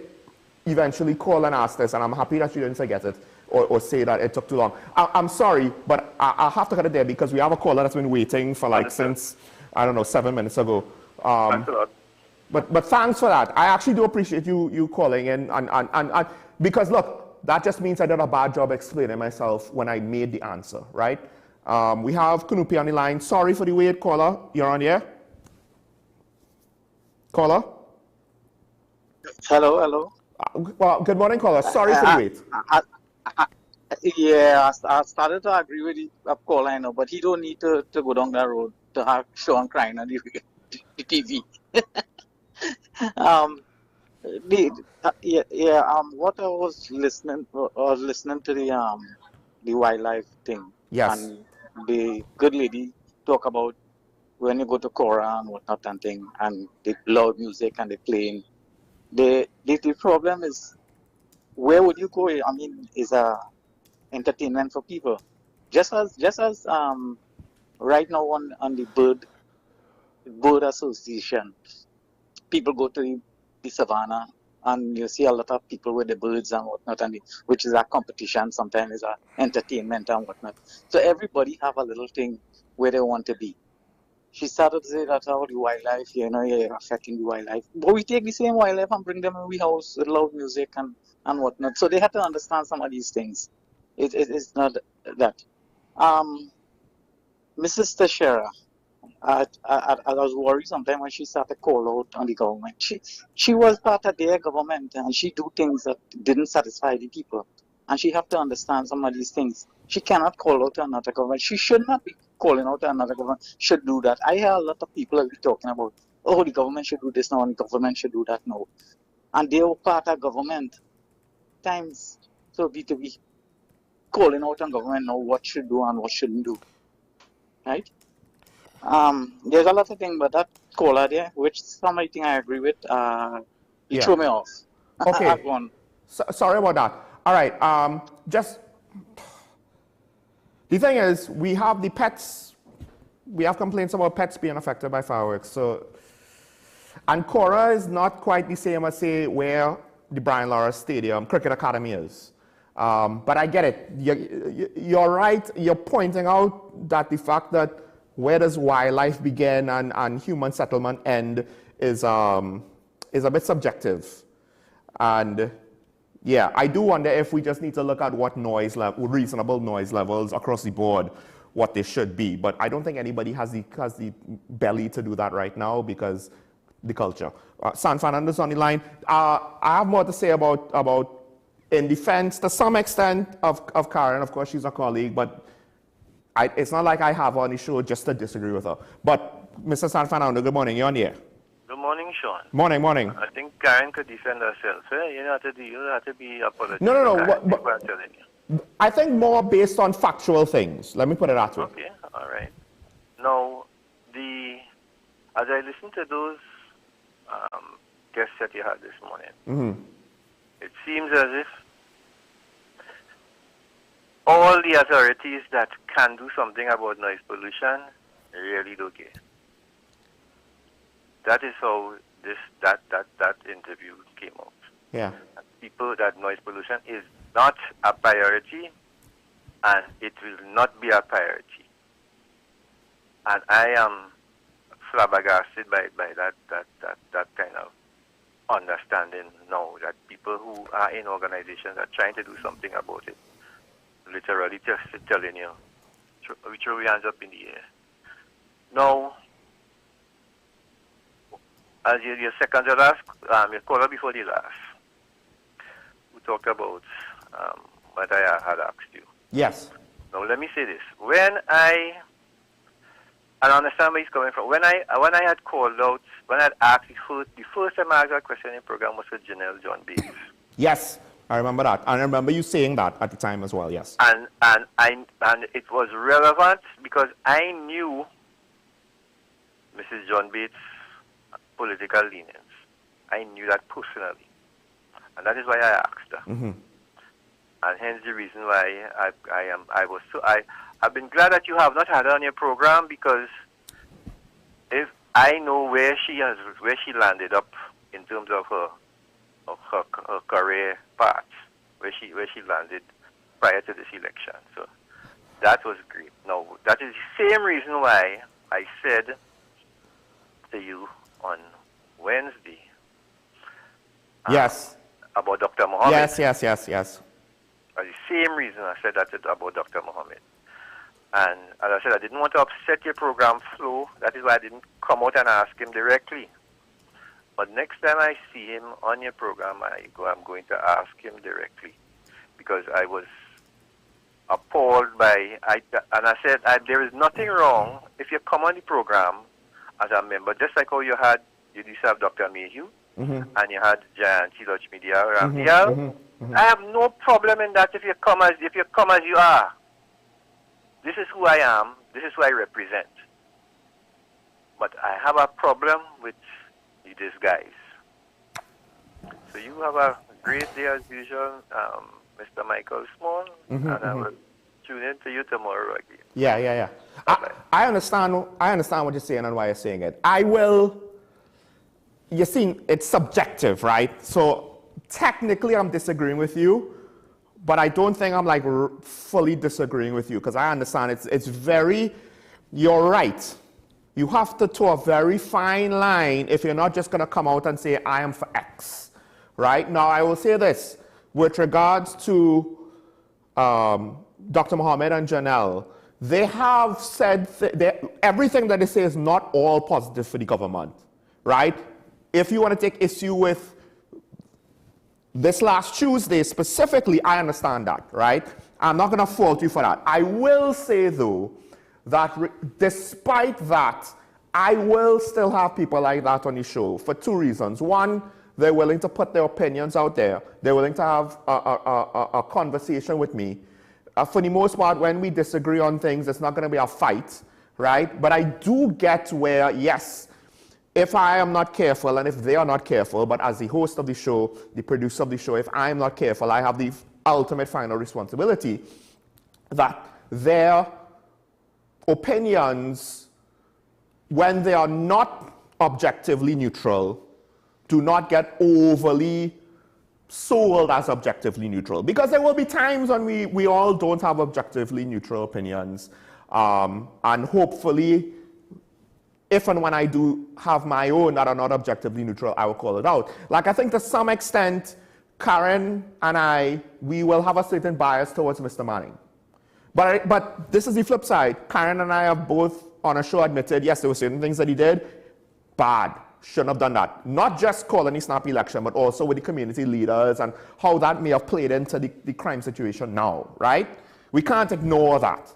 eventually call and ask this, and I'm happy that you didn't forget it or say that it took too long. I'm sorry, but I'll have to cut it there because we have a caller that's been waiting for like since, I don't know, 7 minutes ago. Thanks a lot. But thanks for that. I actually do appreciate you calling in, and because look, that just means I did a bad job explaining myself when I made the answer, right? We have Kunupi on the line. Sorry for the wait, caller. You're on the air. Caller? Hello. Well, good morning, caller. Sorry for the wait. I started to agree with the caller, I know, but he don't need to go down that road to have Sean crying on the TV. What I was listening to the wildlife thing. Yes. And the good lady talk about when you go to Cora and whatnot and thing, and the loud music and the playing. The problem is, where would you go? I mean, is entertainment for people. Just as right now on the bird association, people go to the savannah and you see a lot of people with the birds and whatnot, and which is a competition, sometimes is a entertainment and whatnot. So everybody have a little thing where they want to be. She started to say that how the wildlife, you're affecting the wildlife. But we take the same wildlife and bring them in the house with loud music and whatnot. So they have to understand some of these things. It's not that. Mrs. Teixeira, I was worried sometimes when she started to call out on the government. She was part of their government, and she do things that didn't satisfy the people. And she have to understand some of these things. She cannot call out another government. She should not be calling out another government. Should do that. I hear a lot of people be talking about, oh, the government should do this now, and the government should do that now. And they were part of government. Times so be to be calling out on government now what should do and what shouldn't do. Right? There's a lot of things, but that caller there, which something I agree with, he threw me off. Okay. Sorry about that. All right. The thing is, we have the pets. We have complaints about pets being affected by fireworks. So, and Cora is not quite the same as, say, where the Brian Lara Stadium Cricket Academy is. But I get it. You're right. You're pointing out that the fact that where does wildlife begin and human settlement end is a bit subjective. And yeah, I do wonder if we just need to look at what reasonable noise levels across the board, what they should be. But I don't think anybody has the belly to do that right now because the culture. San Fernando's on the line. I have more to say about in defense to some extent of Karen. Of course, she's a colleague, but it's not like I have her on the show just to disagree with her. But Mr. San Fernando, good morning. You're on the air. Good morning, Sean. Morning, morning. I think Karen could defend herself. You know, you have to be apologetic. No. I'm telling you. I think more based on factual things. Let me put it that way. Okay, all right. Now, as I listened to those guests that you had this morning, it seems as if all the authorities that can do something about noise pollution really don't care. That is how that interview came out. Yeah. People, that noise pollution is not a priority, and it will not be a priority. And I am flabbergasted by that kind of understanding now, that people who are in organizations are trying to do something about it, literally just telling you, we throw your hands up in the air. Now, as your second to last, your caller before the last, we talked about what I had asked you. Yes. Now, let me say this. I understand where he's coming from. When I had called out, when I had asked the first time I asked that question in the program was with Janelle John Bates. Yes, I remember that. I remember you saying that at the time as well, yes. And it was relevant because I knew Mrs. John Bates' political leanings. I knew that personally. And that is why I asked her. And hence the reason why I've been glad that you have not had her on your program, because if I know where she landed up in terms of her career path, where she landed prior to this election. So that was great. Now, that is the same reason why I said to you on Wednesday yes. about Dr. Mohammed. Yes. The same reason I said that about Dr. Mohammed. And as I said, I didn't want to upset your program flow. That is why I didn't come out and ask him directly. But next time I see him on your program, I'm going to ask him directly, because I was appalled by, and I said, there is nothing wrong if you come on the program as a member, just like how you used to have Dr. Mayhew, and you had Jayanti Lachmedia or Amplia. I have no problem in that if you come as you are. This is who I am. This is who I represent. But I have a problem with the disguise. So you have a great day as usual, Mr. Michael Small, and I will tune in to you tomorrow again. Yeah. I understand what you're saying and why you're saying it. You see, it's subjective, right? So technically I'm disagreeing with you, but I don't think I'm like fully disagreeing with you, because I understand it's very, you're right. You have to toe a very fine line if you're not just going to come out and say, I am for X, right? Now, I will say this, with regards to Dr. Mohammed and Janelle, they have said everything that they say is not all positive for the government, right? If you want to take issue with this last Tuesday specifically, I understand that, right? I'm not going to fault you for that. I will say, though, that despite that, I will still have people like that on the show for two reasons. One, they're willing to put their opinions out there. They're willing to have a conversation with me. For the most part, when we disagree on things, it's not going to be a fight, right? But I do get where, yes, if I am not careful and if they are not careful, but as the host of the show, the producer of the show, if I am not careful, I have the ultimate final responsibility that their opinions, when they are not objectively neutral, do not get overly sold as objectively neutral. Because there will be times when we all don't have objectively neutral opinions. And hopefully, if and when I do have my own that are not objectively neutral, I will call it out. Like, I think to some extent, Karen and we will have a certain bias towards Mr. Manning. But this is the flip side. Karen and I have both on a show admitted, yes, there were certain things that he did, bad, shouldn't have done that. Not just calling the snap election, but also with the community leaders and how that may have played into the crime situation now, right? We can't ignore that.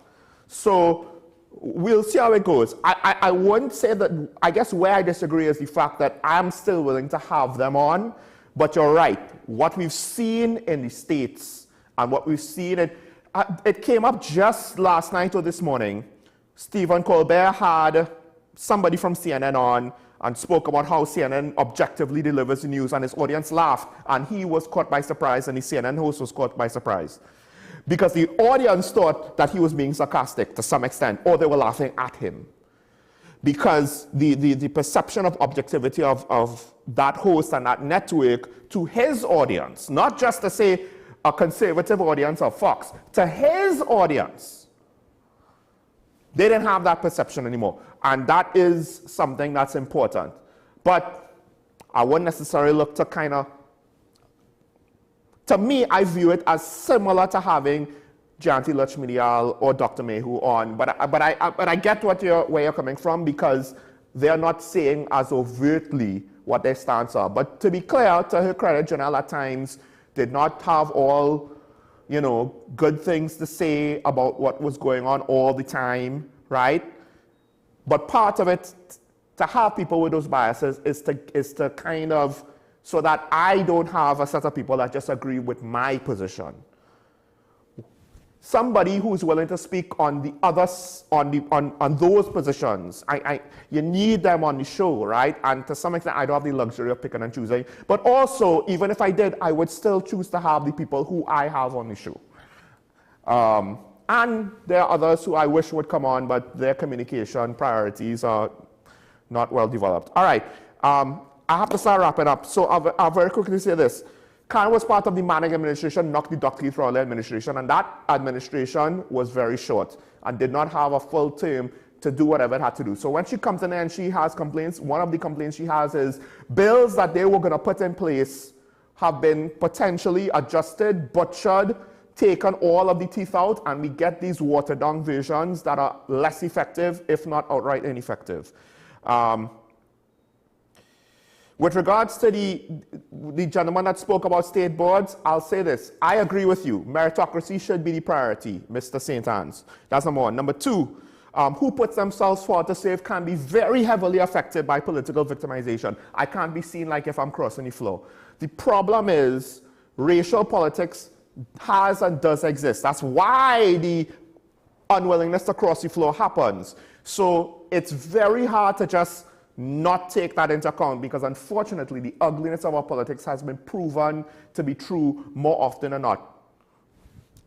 So we'll see how it goes. I wouldn't say that, I guess where I disagree is the fact that I'm still willing to have them on, but you're right. What we've seen in the States and what we've seen, it came up just last night or this morning. Stephen Colbert had somebody from CNN on and spoke about how CNN objectively delivers the news, and his audience laughed, and he was caught by surprise, and the CNN host was caught by surprise. Because the audience thought that he was being sarcastic to some extent, or they were laughing at him. Because the perception of objectivity of that host and that network to his audience, not just to say a conservative audience of Fox, to his audience, they didn't have that perception anymore. And that is something that's important. But I wouldn't necessarily look to kind of, to me, I view it as similar to having Jayanti Lakshmidiyal or Dr. Mehu on. But I get where you're coming from, because they're not saying as overtly what their stance are. But to be clear, to her credit, Janelle at times did not have all, good things to say about what was going on all the time, right? But part of it, to have people with those biases, is to kind of, so that I don't have a set of people that just agree with my position. Somebody who's willing to speak on the others, on those positions, you need them on the show, right? And to some extent, I don't have the luxury of picking and choosing. But also, even if I did, I would still choose to have the people who I have on the show. And there are others who I wish would come on, but their communication priorities are not well developed. All right, I have to start wrapping up. So I'll very quickly say this. Khan was part of the Manning administration, not the Dr. Keith Rowley administration, and that administration was very short and did not have a full term to do whatever it had to do. So when she comes in there and she has complaints, one of the complaints she has is bills that they were going to put in place have been potentially adjusted, butchered, taken all of the teeth out, and we get these watered down versions that are less effective, if not outright ineffective. With regards to the gentleman that spoke about state boards, I'll say this. I agree with you. Meritocracy should be the priority, Mr. St. Anne's. That's number one. Number two, who puts themselves forward to serve can be very heavily affected by political victimization. I can't be seen like if I'm crossing the floor. The problem is racial politics has and does exist. That's why the unwillingness to cross the floor happens. So it's very hard to just not take that into account, because unfortunately the ugliness of our politics has been proven to be true more often than not,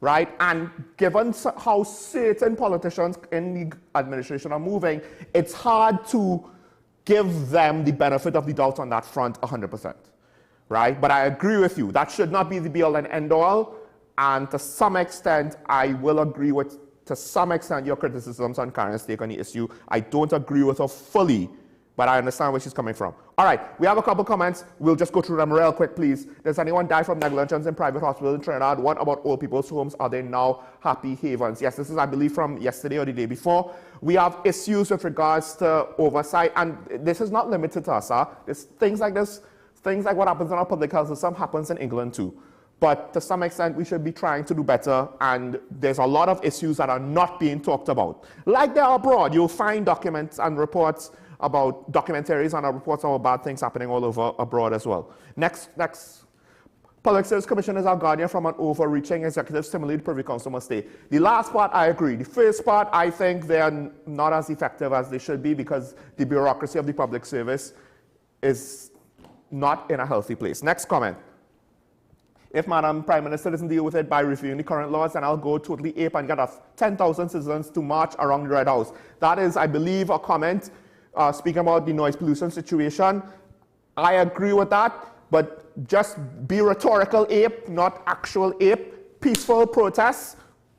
right? And given how certain politicians in the administration are moving, it's hard to give them the benefit of the doubt on that front 100%, right? But I agree with you. That should not be the be-all and end-all, and to some extent, I will agree with, to some extent, your criticisms on Karen's take on the issue. I don't agree with her fully, but I understand where she's coming from. All right, we have a couple comments. We'll just go through them real quick, please. Does anyone die from negligence in private hospitals in Trinidad? What about old people's homes? Are they now happy havens? Yes, this is, I believe, from yesterday or the day before. We have issues with regards to oversight, and this is not limited to us. There's things like this, things like what happens in our public health system happens in England too. But to some extent, we should be trying to do better, and there's a lot of issues that are not being talked about. Like they are abroad, you'll find documents and reports about documentaries and reports about bad things happening all over abroad as well. Next. Public Service Commission is our guardian from an overreaching executive. Similarly, the Privy Council must stay. The last part, I agree. The first part, I think they are not as effective as they should be, because the bureaucracy of the public service is not in a healthy place. Next comment. If Madam Prime Minister doesn't deal with it by reviewing the current laws, then I'll go totally ape and get 10,000 citizens to march around the Red House. That is, I believe, a comment speaking about the noise pollution situation. I agree with that, but just be rhetorical ape, not actual ape. Peaceful protests,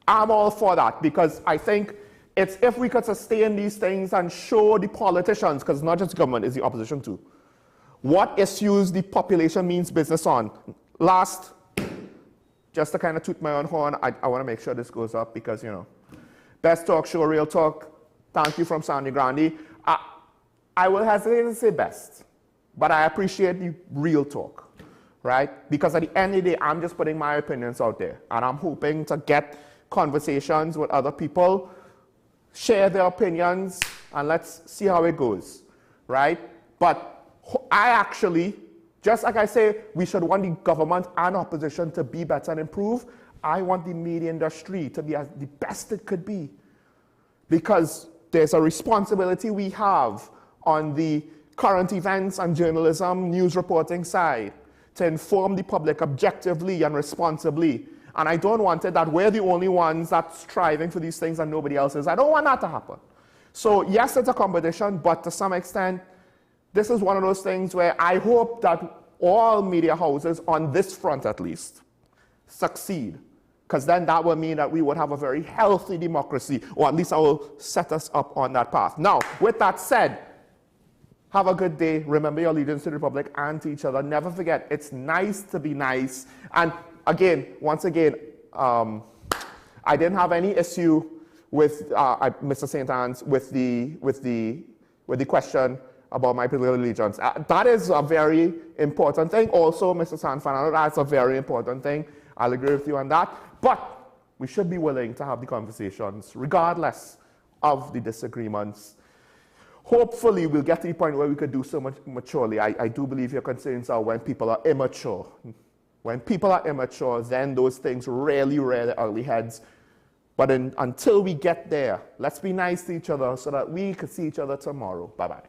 I'm all for that, because I think it's if we could sustain these things and show the politicians, because not just government, it's the opposition too, what issues the population means business on. Last, just to kind of toot my own horn, I want to make sure this goes up, because, best talk show, real talk. Thank you from Sandy Grandi. I will hesitate to say best, but I appreciate the real talk, right? Because at the end of the day, I'm just putting my opinions out there, and I'm hoping to get conversations with other people share their opinions, and let's see how it goes, right? But I actually, just like I say, we should want the government and opposition to be better and improve. I want the media industry to be the best it could be, because there's a responsibility we have on the current events and journalism, news reporting side to inform the public objectively and responsibly. And I don't want it that we're the only ones that's striving for these things and nobody else is. I don't want that to happen. So yes, it's a competition, but to some extent, this is one of those things where I hope that all media houses, on this front at least, succeed. Because then that would mean that we would have a very healthy democracy, or at least I will set us up on that path. Now, with that said, have a good day. Remember your allegiance to the Republic and to each other. Never forget, it's nice to be nice. And again, once again, I didn't have any issue with Mr. St. Anne's with the question about my political allegiance. That is a very important thing. Also, Mr. San Fernando, that's a very important thing. I'll agree with you on that. But we should be willing to have the conversations, regardless of the disagreements. Hopefully, we'll get to the point where we could do so much maturely. I do believe your concerns are when people are immature. When people are immature, then those things really rear their ugly heads. But until we get there, let's be nice to each other so that we can see each other tomorrow. Bye-bye.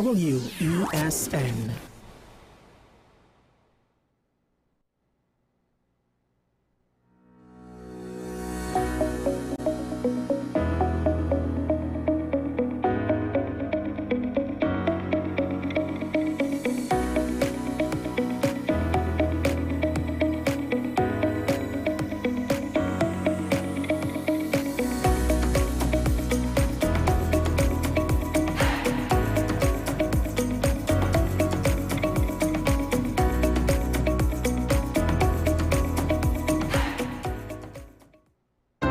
WESN.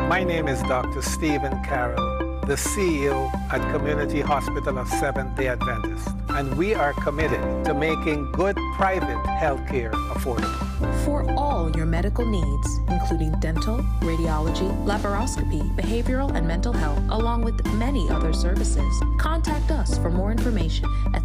My name is Dr. Stephen Carroll, the CEO at Community Hospital of Seventh-day Adventist, and we are committed to making good private healthcare affordable. For all your medical needs, including dental, radiology, laparoscopy, behavioral and mental health, along with many other services, contact us for more information at